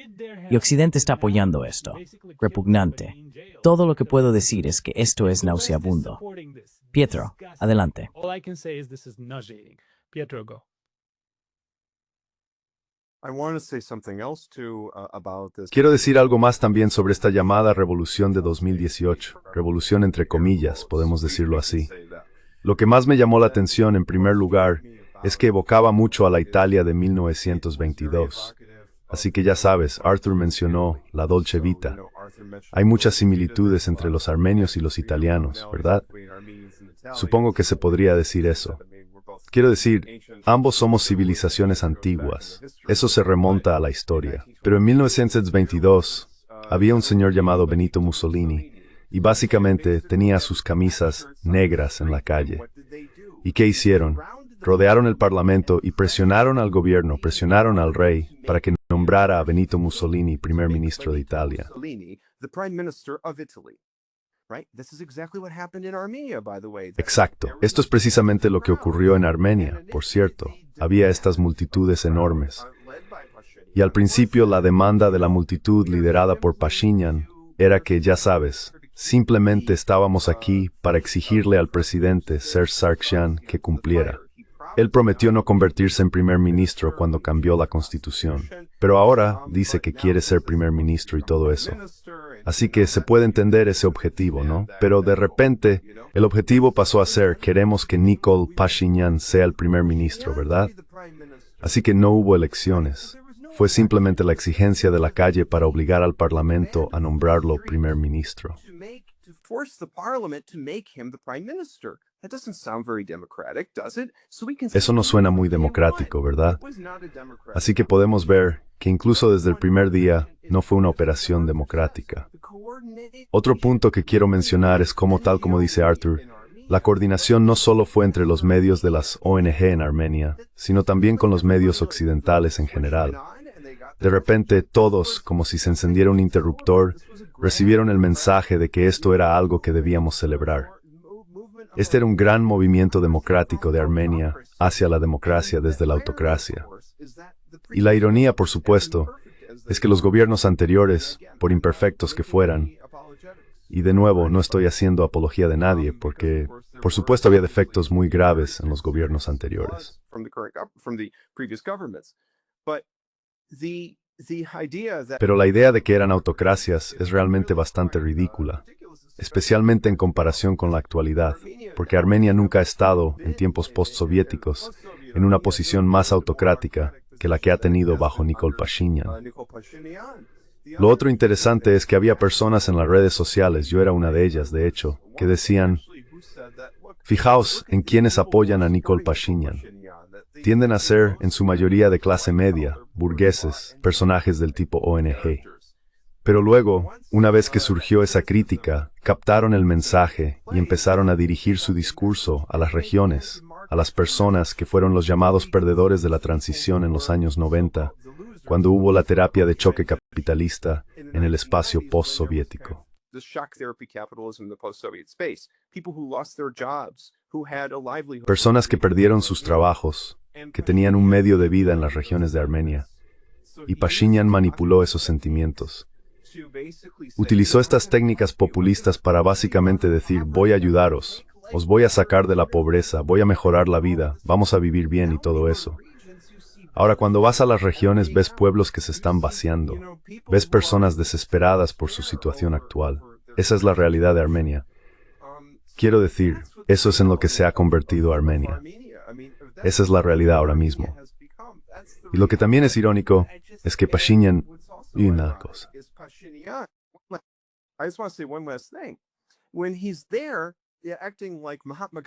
Y Occidente está apoyando esto. Repugnante. Todo lo que puedo decir es que esto es nauseabundo. Pietro, adelante. All I can say is this is nauseating. Pietro, go. Quiero decir algo más también sobre esta llamada revolución de 2018. Revolución entre comillas, podemos decirlo así. Lo que más me llamó la atención, en primer lugar, es que evocaba mucho a la Italia de 1922. Así que ya sabes, Arthur mencionó la Dolce Vita. Hay muchas similitudes entre los armenios y los italianos, ¿verdad? Supongo que se podría decir eso. Quiero decir, ambos somos civilizaciones antiguas. Eso se remonta a la historia. Pero en 1922 había un señor llamado Benito Mussolini y básicamente tenía sus camisas negras en la calle. ¿Y qué hicieron? Rodearon el parlamento y presionaron al gobierno, presionaron al rey para que nombrara a Benito Mussolini primer ministro de Italia. Exacto. Esto es precisamente lo que ocurrió en Armenia, por cierto. Había estas multitudes enormes. Y al principio la demanda de la multitud liderada por Pashinyan era que, ya sabes, simplemente estábamos aquí para exigirle al presidente Serge Sargsyan que cumpliera. Él prometió no convertirse en primer ministro cuando cambió la constitución, pero ahora dice que quiere ser primer ministro y todo eso. Así que se puede entender ese objetivo, ¿no? Pero de repente, el objetivo pasó a ser, queremos que Nikol Pashinyan sea el primer ministro, ¿verdad? Así que no hubo elecciones. Fue simplemente la exigencia de la calle para obligar al Parlamento a nombrarlo primer ministro. Eso no suena muy democrático, ¿verdad? Así que podemos ver que incluso desde el primer día no fue una operación democrática. Otro punto que quiero mencionar es cómo, tal como dice Arthur, la coordinación no solo fue entre los medios de las ONG en Armenia, sino también con los medios occidentales en general. De repente, todos, como si se encendiera un interruptor, recibieron el mensaje de que esto era algo que debíamos celebrar. Este era un gran movimiento democrático de Armenia hacia la democracia desde la autocracia. Y la ironía, por supuesto, es que los gobiernos anteriores, por imperfectos que fueran, y de nuevo no estoy haciendo apología de nadie, porque por supuesto había defectos muy graves en los gobiernos anteriores. Pero la idea de que eran autocracias es realmente bastante ridícula, especialmente en comparación con la actualidad, porque Armenia nunca ha estado, en tiempos postsoviéticos, en una posición más autocrática que la que ha tenido bajo Nikol Pashinyan. Lo otro interesante es que había personas en las redes sociales, yo era una de ellas, de hecho, que decían, fijaos en quienes apoyan a Nikol Pashinyan. Tienden a ser, en su mayoría de clase media, burgueses, personajes del tipo ONG. Pero luego, una vez que surgió esa crítica, captaron el mensaje y empezaron a dirigir su discurso a las regiones, a las personas que fueron los llamados perdedores de la transición en los años 90, cuando hubo la terapia de choque capitalista en el espacio postsoviético. Personas que perdieron sus trabajos, que tenían un medio de vida en las regiones de Armenia. Y Pashinyan manipuló esos sentimientos. Utilizó estas técnicas populistas para básicamente decir, voy a ayudaros, os voy a sacar de la pobreza, voy a mejorar la vida, vamos a vivir bien y todo eso. Ahora, cuando vas a las regiones, ves pueblos que se están vaciando, ves personas desesperadas por su situación actual. Esa es la realidad de Armenia. Quiero decir, eso es en lo que se ha convertido Armenia. Esa es la realidad ahora mismo. Y lo que también es irónico es que Pashinyan y una cosa.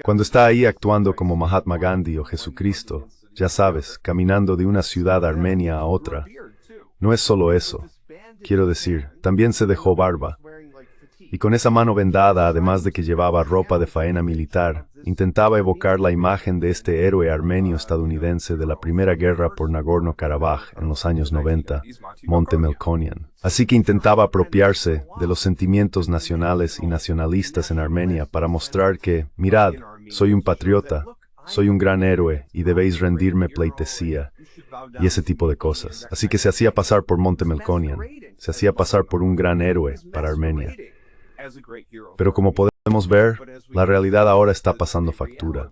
Cuando está ahí actuando como Mahatma Gandhi o Jesucristo, ya sabes, caminando de una ciudad armenia a otra, no es solo eso. Quiero decir, también se dejó barba. Y con esa mano vendada, además de que llevaba ropa de faena militar, intentaba evocar la imagen de este héroe armenio estadounidense de la primera guerra por Nagorno-Karabaj en los años 90, Monte Melkonian. Así que intentaba apropiarse de los sentimientos nacionales y nacionalistas en Armenia para mostrar que, mirad, soy un patriota, soy un gran héroe y debéis rendirme pleitesía, y ese tipo de cosas. Así que se hacía pasar por Monte Melkonian, se hacía pasar por un gran héroe para Armenia. Pero como podemos ver, la realidad ahora está pasando factura.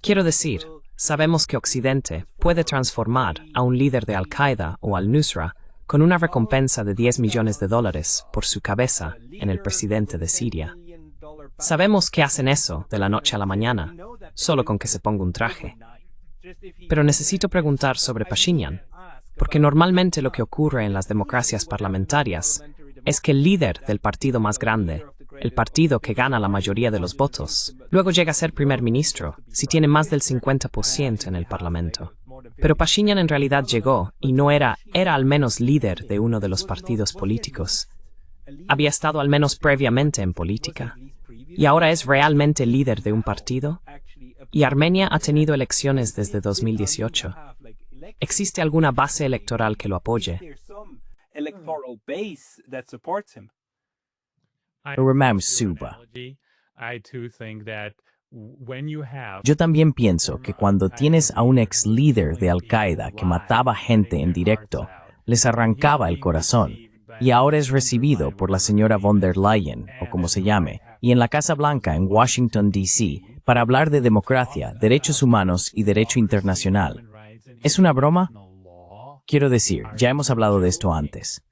Quiero decir, sabemos que Occidente puede transformar a un líder de Al-Qaeda o Al-Nusra con una recompensa de $10 millones por su cabeza en el presidente de Siria. Sabemos que hacen eso de la noche a la mañana, solo con que se ponga un traje. Pero necesito preguntar sobre Pashinyan, porque normalmente lo que ocurre en las democracias parlamentarias es que el líder del partido más grande, el partido que gana la mayoría de los votos, luego llega a ser primer ministro si tiene más del 50% en el parlamento. Pero Pashinyan en realidad llegó y no era al menos líder de uno de los partidos políticos. Había estado al menos previamente en política. Y ahora es realmente líder de un partido. Y Armenia ha tenido elecciones desde 2018. ¿Existe alguna base electoral que lo apoye? Ramam Suba. Yo también pienso que cuando tienes a un ex líder de Al-Qaeda que mataba gente en directo, les arrancaba el corazón, y ahora es recibido por la señora von der Leyen, o como se llame, y en la Casa Blanca en Washington, D.C., para hablar de democracia, derechos humanos y derecho internacional. ¿Es una broma? Quiero decir, ya hemos hablado de esto antes.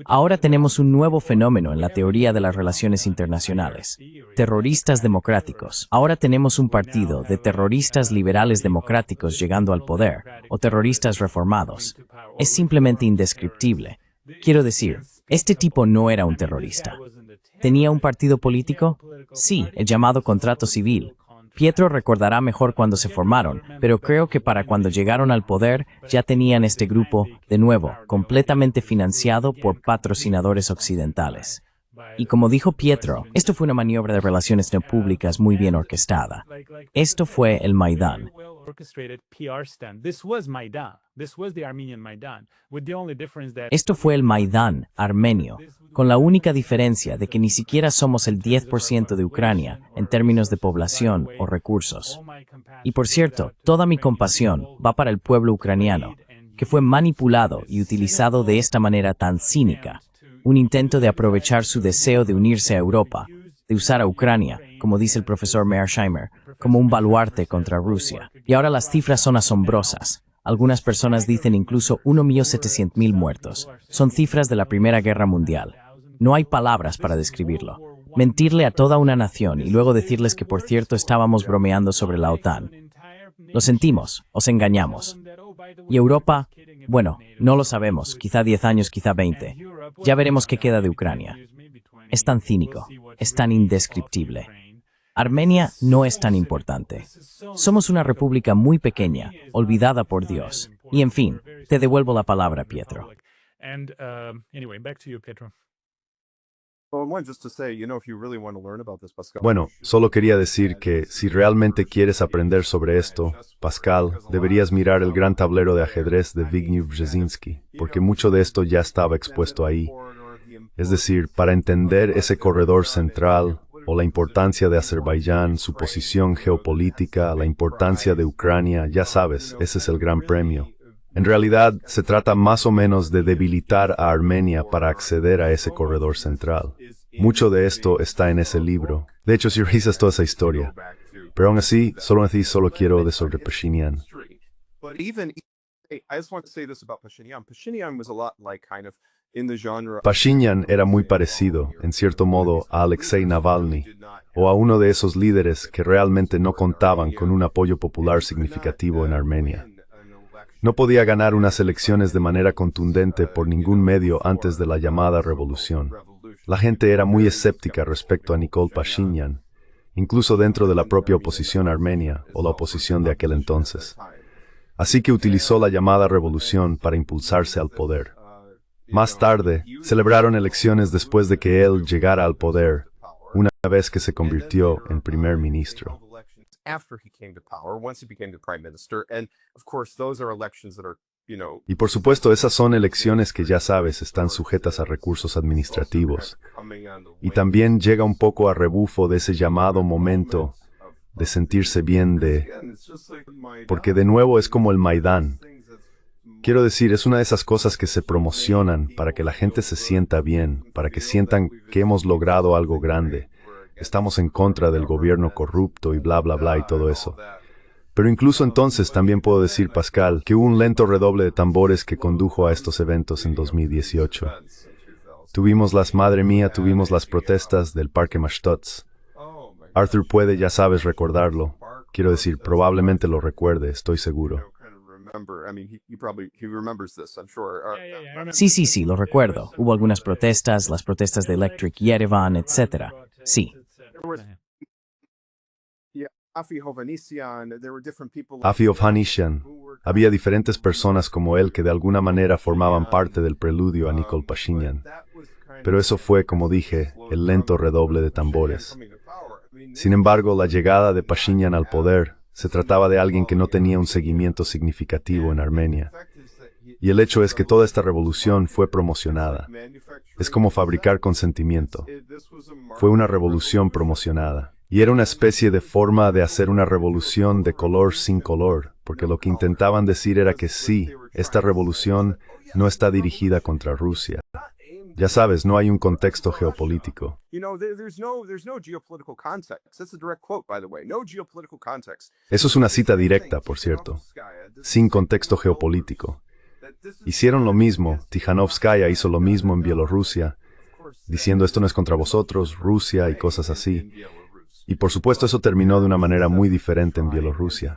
Ahora tenemos un nuevo fenómeno en la teoría de las relaciones internacionales. Terroristas democráticos. Ahora tenemos un partido de terroristas liberales democráticos llegando al poder, o terroristas reformados. Es simplemente indescriptible. Quiero decir, este tipo no era un terrorista. ¿Tenía un partido político? Sí, el llamado contrato civil. Pietro recordará mejor cuando se formaron, pero creo que para cuando llegaron al poder ya tenían este grupo, de nuevo, completamente financiado por patrocinadores occidentales. Y como dijo Pietro, esto fue una maniobra de relaciones no públicas muy bien orquestada. Esto fue el Maidán. Esto fue el Maidán armenio, con la única diferencia de que ni siquiera somos el 10% de Ucrania en términos de población o recursos. Y por cierto, toda mi compasión va para el pueblo ucraniano, que fue manipulado y utilizado de esta manera tan cínica, un intento de aprovechar su deseo de unirse a Europa, de usar a Ucrania, como dice el profesor Mearsheimer, como un baluarte contra Rusia. Y ahora las cifras son asombrosas. Algunas personas dicen incluso 1.700.000 muertos. Son cifras de la Primera Guerra Mundial. No hay palabras para describirlo. Mentirle a toda una nación y luego decirles que por cierto estábamos bromeando sobre la OTAN. Lo sentimos, os engañamos. Y Europa, bueno, no lo sabemos, quizá 10 años, quizá 20. Ya veremos qué queda de Ucrania. Es tan cínico, es tan indescriptible. Armenia no es tan importante. Somos una república muy pequeña, olvidada por Dios. Y en fin, te devuelvo la palabra, Pietro. Bueno, solo quería decir que si realmente quieres aprender sobre esto, Pascal, deberías mirar el gran tablero de ajedrez de Zbigniew Brzezinski, porque mucho de esto ya estaba expuesto ahí. Es decir, para entender ese corredor central, o la importancia de Azerbaiyán, su posición geopolítica, la importancia de Ucrania, ya sabes, ese es el gran premio. En realidad, se trata más o menos de debilitar a Armenia para acceder a ese corredor central. Mucho de esto está en ese libro. De hecho, si revisas toda esa historia. Pero aún así, solo quiero de sobre Pashinyan. Pashinyan era muy parecido, en cierto modo, a Alexei Navalny, o a uno de esos líderes que realmente no contaban con un apoyo popular significativo en Armenia. No podía ganar unas elecciones de manera contundente por ningún medio antes de la llamada revolución. La gente era muy escéptica respecto a Nikol Pashinyan, incluso dentro de la propia oposición armenia o la oposición de aquel entonces. Así que utilizó la llamada revolución para impulsarse al poder. Más tarde, celebraron elecciones después de que él llegara al poder, una vez que se convirtió en primer ministro. Y por supuesto, esas son elecciones que ya sabes están sujetas a recursos administrativos. Y también llega un poco a rebufo de ese llamado momento de sentirse bien porque de nuevo es como el Maidán. Quiero decir, es una de esas cosas que se promocionan para que la gente se sienta bien, para que sientan que hemos logrado algo grande. Estamos en contra del gobierno corrupto y bla, bla, bla y todo eso. Pero incluso entonces también puedo decir, Pascal, que hubo un lento redoble de tambores que condujo a estos eventos en 2018. Tuvimos tuvimos las protestas del Parque Mashtots. Arthur puede, ya sabes, recordarlo. Quiero decir, probablemente lo recuerde, estoy seguro. Sí, lo recuerdo. Hubo algunas protestas, las protestas de Electric Yerevan, etc. Sí. Afi Ovanesyan. Había diferentes personas como él que de alguna manera formaban parte del preludio a Nikol Pashinyan. Pero eso fue, como dije, el lento redoble de tambores. Sin embargo, la llegada de Pashinyan al poder se trataba de alguien que no tenía un seguimiento significativo en Armenia. Y el hecho es que toda esta revolución fue promocionada. Es como fabricar consentimiento. Fue una revolución promocionada. Y era una especie de forma de hacer una revolución de color sin color, porque lo que intentaban decir era que sí, esta revolución no está dirigida contra Rusia. Ya sabes, no hay un contexto geopolítico. Eso es una cita directa, por cierto. Sin contexto geopolítico. Hicieron lo mismo, Tijanovskaya hizo lo mismo en Bielorrusia, diciendo esto no es contra vosotros, Rusia y cosas así. Y por supuesto eso terminó de una manera muy diferente en Bielorrusia.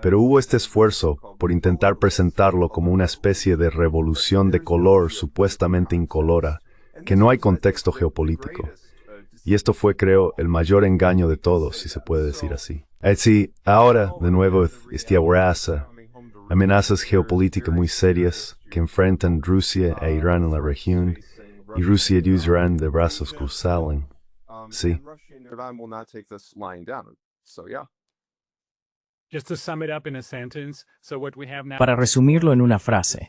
Pero hubo este esfuerzo por intentar presentarlo como una especie de revolución de color supuestamente incolora, que no hay contexto geopolítico. Y esto fue, creo, el mayor engaño de todos, si se puede decir así. Sí, ahora, de nuevo, amenazas geopolíticas muy serias que enfrentan Rusia e Irán en la región, y Rusia y Irán de brazos cruzados. Sí. Para resumirlo en una frase,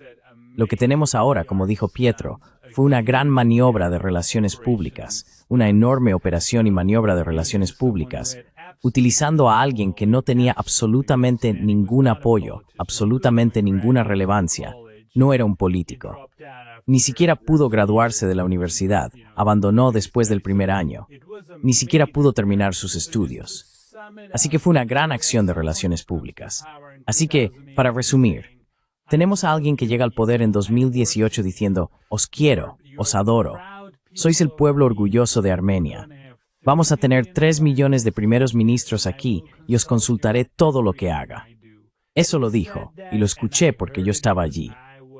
lo que tenemos ahora, como dijo Pietro, fue una gran maniobra de relaciones públicas, una enorme operación y maniobra de relaciones públicas, utilizando a alguien que no tenía absolutamente ningún apoyo, absolutamente ninguna relevancia, no era un político. Ni siquiera pudo graduarse de la universidad, abandonó después del primer año, ni siquiera pudo terminar sus estudios. Así que fue una gran acción de relaciones públicas. Así que, para resumir, tenemos a alguien que llega al poder en 2018 diciendo, os quiero, os adoro, sois el pueblo orgulloso de Armenia. Vamos a tener 3 millones de primeros ministros aquí y os consultaré todo lo que haga. Eso lo dijo, y lo escuché porque yo estaba allí.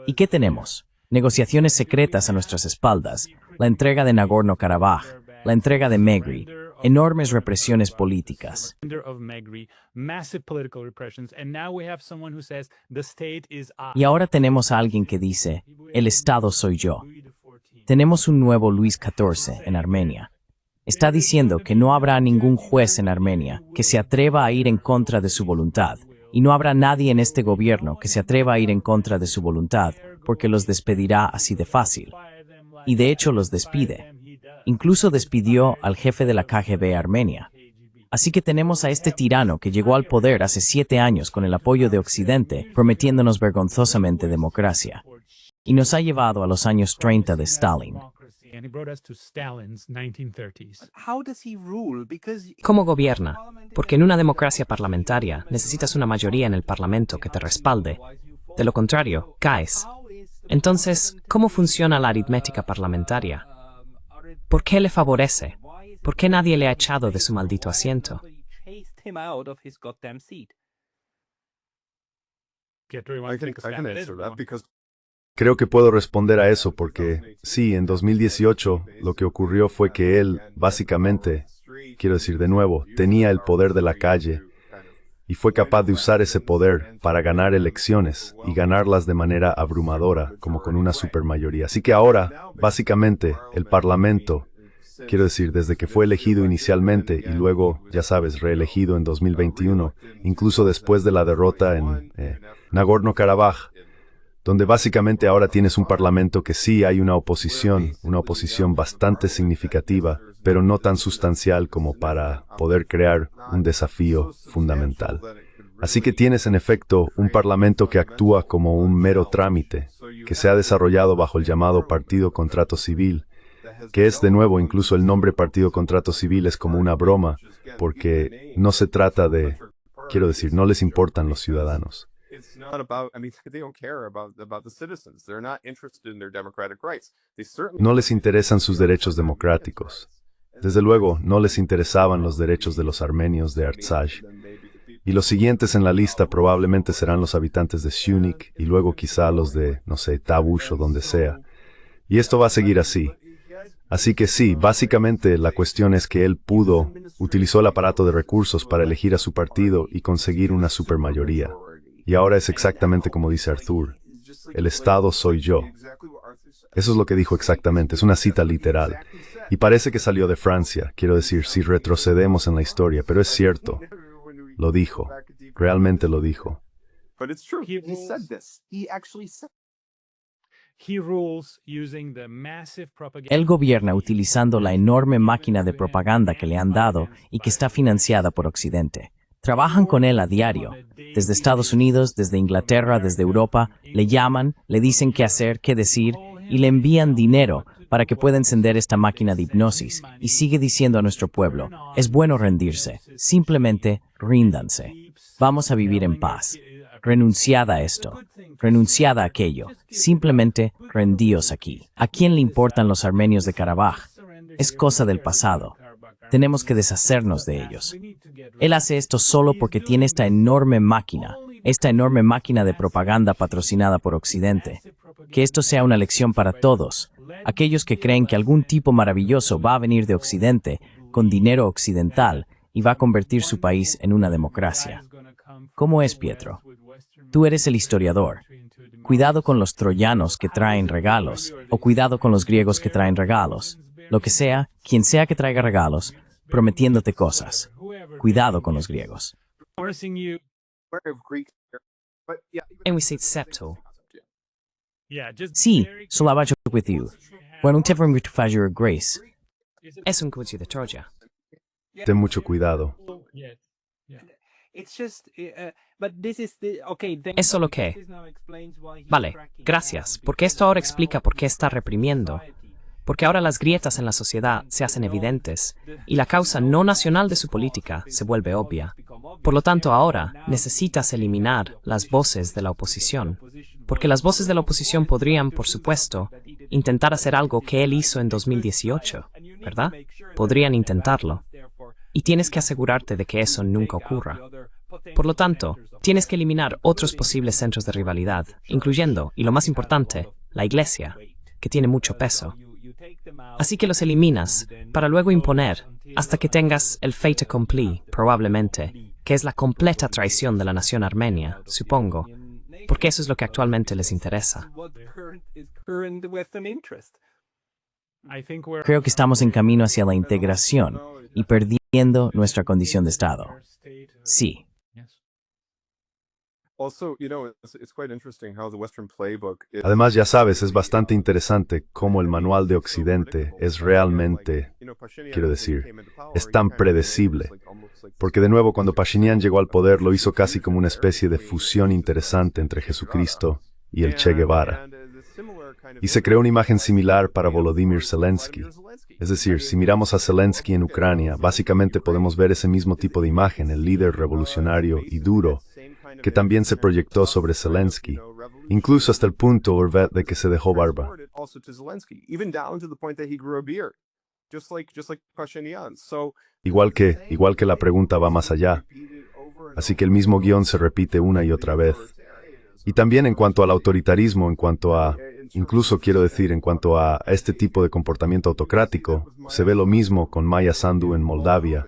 ¿Y qué tenemos? Negociaciones secretas a nuestras espaldas, la entrega de Nagorno-Karabaj, la entrega de Megri, enormes represiones políticas. Y ahora tenemos a alguien que dice, el Estado soy yo. Tenemos un nuevo Luis XIV en Armenia. Está diciendo que no habrá ningún juez en Armenia que se atreva a ir en contra de su voluntad, y no habrá nadie en este gobierno que se atreva a ir en contra de su voluntad, porque los despedirá así de fácil. Y de hecho los despide. Incluso despidió al jefe de la KGB Armenia. Así que tenemos a este tirano que llegó al poder hace 7 años con el apoyo de Occidente, prometiéndonos vergonzosamente democracia. Y nos ha llevado a los años 30 de Stalin. ¿Cómo gobierna? Porque en una democracia parlamentaria necesitas una mayoría en el Parlamento que te respalde. De lo contrario, caes. Entonces, ¿cómo funciona la aritmética parlamentaria? ¿Por qué le favorece? ¿Por qué nadie le ha echado de su maldito asiento? Creo que puedo responder a eso porque, sí, en 2018 lo que ocurrió fue que él, básicamente, quiero decir de nuevo, tenía el poder de la calle y fue capaz de usar ese poder para ganar elecciones y ganarlas de manera abrumadora, como con una supermayoría. Así que ahora, básicamente, el Parlamento, quiero decir, desde que fue elegido inicialmente y luego, ya sabes, reelegido en 2021, incluso después de la derrota en Nagorno-Karabaj, donde básicamente ahora tienes un parlamento que sí hay una oposición bastante significativa, pero no tan sustancial como para poder crear un desafío fundamental. Así que tienes en efecto un parlamento que actúa como un mero trámite, que se ha desarrollado bajo el llamado Partido Contrato Civil, que es de nuevo incluso el nombre Partido Contrato Civil es como una broma, porque no se trata de, quiero decir, no les importan los ciudadanos. It's not about, they don't care about the citizens. They're not interested in their democratic rights. They certainly No les interesan sus derechos democráticos. Desde luego, no les interesaban los derechos de los armenios de Artsaj. Y los siguientes en la lista probablemente serán los habitantes de Syunik y luego quizá los de, no sé, Tavush o donde sea. Y esto va a seguir así. Así que sí, básicamente la cuestión es que él utilizó el aparato de recursos para elegir a su partido y conseguir una supermayoría. Y ahora es exactamente como dice Arthur, el Estado soy yo. Eso es lo que dijo exactamente, es una cita literal. Y parece que salió de Francia, quiero decir, si retrocedemos en la historia, pero es cierto. Lo dijo, realmente lo dijo. But it's true. He said this. He actually said. Él gobierna utilizando la enorme máquina de propaganda que le han dado y que está financiada por Occidente. Trabajan con él a diario. Desde Estados Unidos, desde Inglaterra, desde Europa, le llaman, le dicen qué hacer, qué decir, y le envían dinero para que pueda encender esta máquina de hipnosis. Y sigue diciendo a nuestro pueblo, es bueno rendirse, simplemente ríndanse. Vamos a vivir en paz. Renunciad a esto, renunciad a aquello, simplemente rendíos aquí. ¿A quién le importan los armenios de Karabaj? Es cosa del pasado. Tenemos que deshacernos de ellos. Él hace esto solo porque tiene esta enorme máquina de propaganda patrocinada por Occidente. Que esto sea una lección para todos, aquellos que creen que algún tipo maravilloso va a venir de Occidente, con dinero occidental, y va a convertir su país en una democracia. ¿Cómo es, Pietro? Tú eres el historiador. Cuidado con los troyanos que traen regalos, o cuidado con los griegos que traen regalos. Lo que sea, quien sea que traiga regalos, prometiéndote cosas. Cuidado con los griegos. And we say septo. Sí, solavaggio with you. When te vermut fazer grace. Es un cuchillo de Troya. Ten mucho cuidado. Es solo que... Vale, gracias, porque esto ahora explica por qué está reprimiendo. Porque ahora las grietas en la sociedad se hacen evidentes y la causa no nacional de su política se vuelve obvia. Por lo tanto, ahora necesitas eliminar las voces de la oposición. Porque las voces de la oposición podrían, por supuesto, intentar hacer algo que él hizo en 2018, ¿verdad? Podrían intentarlo. Y tienes que asegurarte de que eso nunca ocurra. Por lo tanto, tienes que eliminar otros posibles centros de rivalidad, incluyendo, y lo más importante, la Iglesia, que tiene mucho peso. Así que los eliminas, para luego imponer, hasta que tengas el fait accompli, probablemente, que es la completa traición de la nación armenia, supongo, porque eso es lo que actualmente les interesa. Creo que estamos en camino hacia la integración y perdiendo nuestra condición de Estado. Sí. Además, ya sabes, es bastante interesante cómo el manual de Occidente es realmente, quiero decir, es tan predecible. Porque de nuevo, cuando Pashinyan llegó al poder, lo hizo casi como una especie de fusión interesante entre Jesucristo y el Che Guevara. Y se creó una imagen similar para Volodymyr Zelensky. Es decir, si miramos a Zelensky en Ucrania, básicamente podemos ver ese mismo tipo de imagen, el líder revolucionario y duro, que también se proyectó sobre Zelensky, incluso hasta el punto, Orvet, de que se dejó barba. Igual que la pregunta va más allá. Así que el mismo guión se repite una y otra vez. Y también en cuanto al autoritarismo, en cuanto a, incluso quiero decir, en cuanto a este tipo de comportamiento autocrático, se ve lo mismo con Maya Sandu en Moldavia.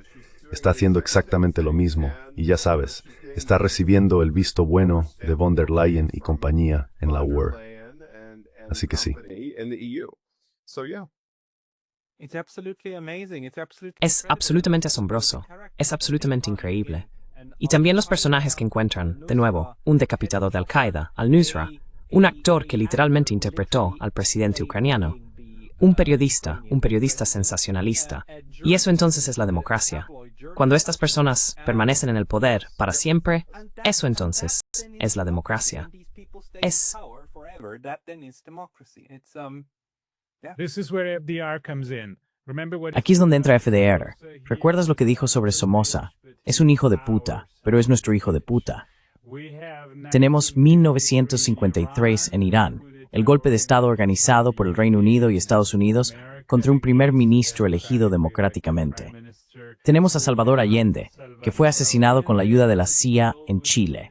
Está haciendo exactamente lo mismo. Y ya sabes, está recibiendo el visto bueno de von der Leyen y compañía en la UE. Así que sí. Es absolutamente asombroso, es absolutamente increíble. Y también los personajes que encuentran, de nuevo, un decapitado de Al-Qaeda, al-Nusra, un actor que literalmente interpretó al presidente ucraniano, un periodista sensacionalista. Y eso entonces es la democracia. Cuando estas personas permanecen en el poder para siempre, eso entonces es la democracia. Es... Aquí es donde entra FDR. ¿Recuerdas lo que dijo sobre Somoza? Es un hijo de puta, pero es nuestro hijo de puta. Tenemos 1953 en Irán, el golpe de Estado organizado por el Reino Unido y Estados Unidos contra un primer ministro elegido democráticamente. Tenemos a Salvador Allende, que fue asesinado con la ayuda de la CIA en Chile.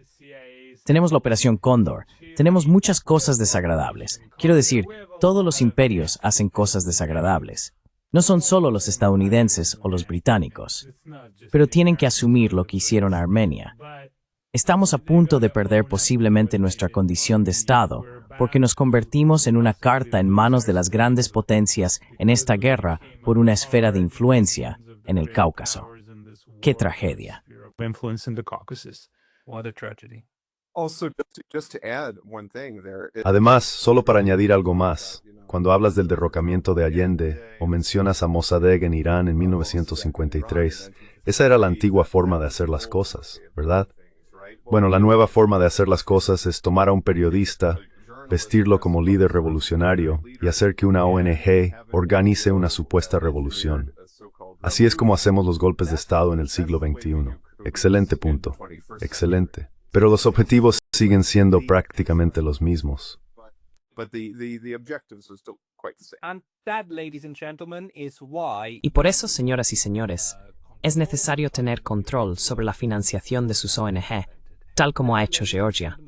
Tenemos la Operación Cóndor. Tenemos muchas cosas desagradables. Quiero decir, todos los imperios hacen cosas desagradables. No son solo los estadounidenses o los británicos, pero tienen que asumir lo que hicieron a Armenia. Estamos a punto de perder posiblemente nuestra condición de Estado porque nos convertimos en una carta en manos de las grandes potencias en esta guerra por una esfera de influencia en el Cáucaso. ¡Qué tragedia! Además, solo para añadir algo más, cuando hablas del derrocamiento de Allende o mencionas a Mossadegh en Irán en 1953, esa era la antigua forma de hacer las cosas, ¿verdad? Bueno, la nueva forma de hacer las cosas es tomar a un periodista, vestirlo como líder revolucionario y hacer que una ONG organice una supuesta revolución. Así es como hacemos los golpes de Estado en el siglo XXI. Excelente punto. Excelente. Pero los objetivos siguen siendo prácticamente los mismos. Y por eso, señoras y señores, es necesario tener control sobre la financiación de sus ONG, tal como ha hecho Georgia.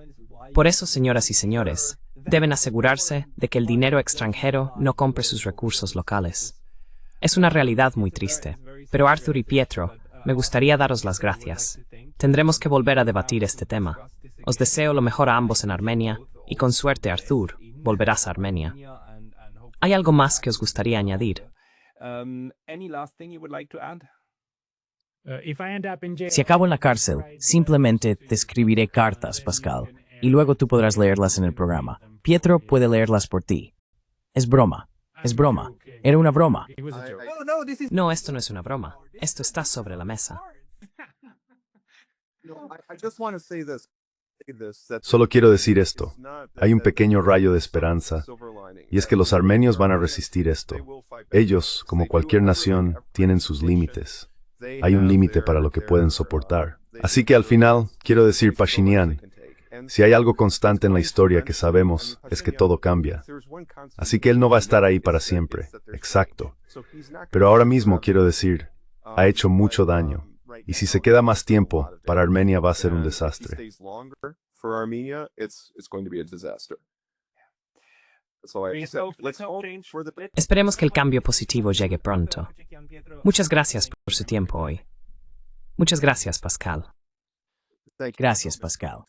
Por eso, señoras y señores, deben asegurarse de que el dinero extranjero no compre sus recursos locales. Es una realidad muy triste, pero Arthur y Pietro, me gustaría daros las gracias. Tendremos que volver a debatir este tema. Os deseo lo mejor a ambos en Armenia, y con suerte, Arthur, volverás a Armenia. ¿Hay algo más que os gustaría añadir? Si acabo en la cárcel, simplemente te escribiré cartas, Pascal, y luego tú podrás leerlas en el programa. Pietro puede leerlas por ti. Es broma. Es broma. Era una broma. No, esto no es una broma. Esto está sobre la mesa. Solo quiero decir esto. Hay un pequeño rayo de esperanza, y es que los armenios van a resistir esto. Ellos, como cualquier nación, tienen sus límites. Hay un límite para lo que pueden soportar. Así que al final, quiero decir, Pashinyan, si hay algo constante en la historia que sabemos, es que todo cambia. Así que él no va a estar ahí para siempre. Exacto. Pero ahora mismo quiero decir, ha hecho mucho daño. Y si se queda más tiempo, para Armenia va a ser un desastre. Esperemos que el cambio positivo llegue pronto. Muchas gracias por su tiempo hoy. Muchas gracias, Pascal. Gracias, Pascal.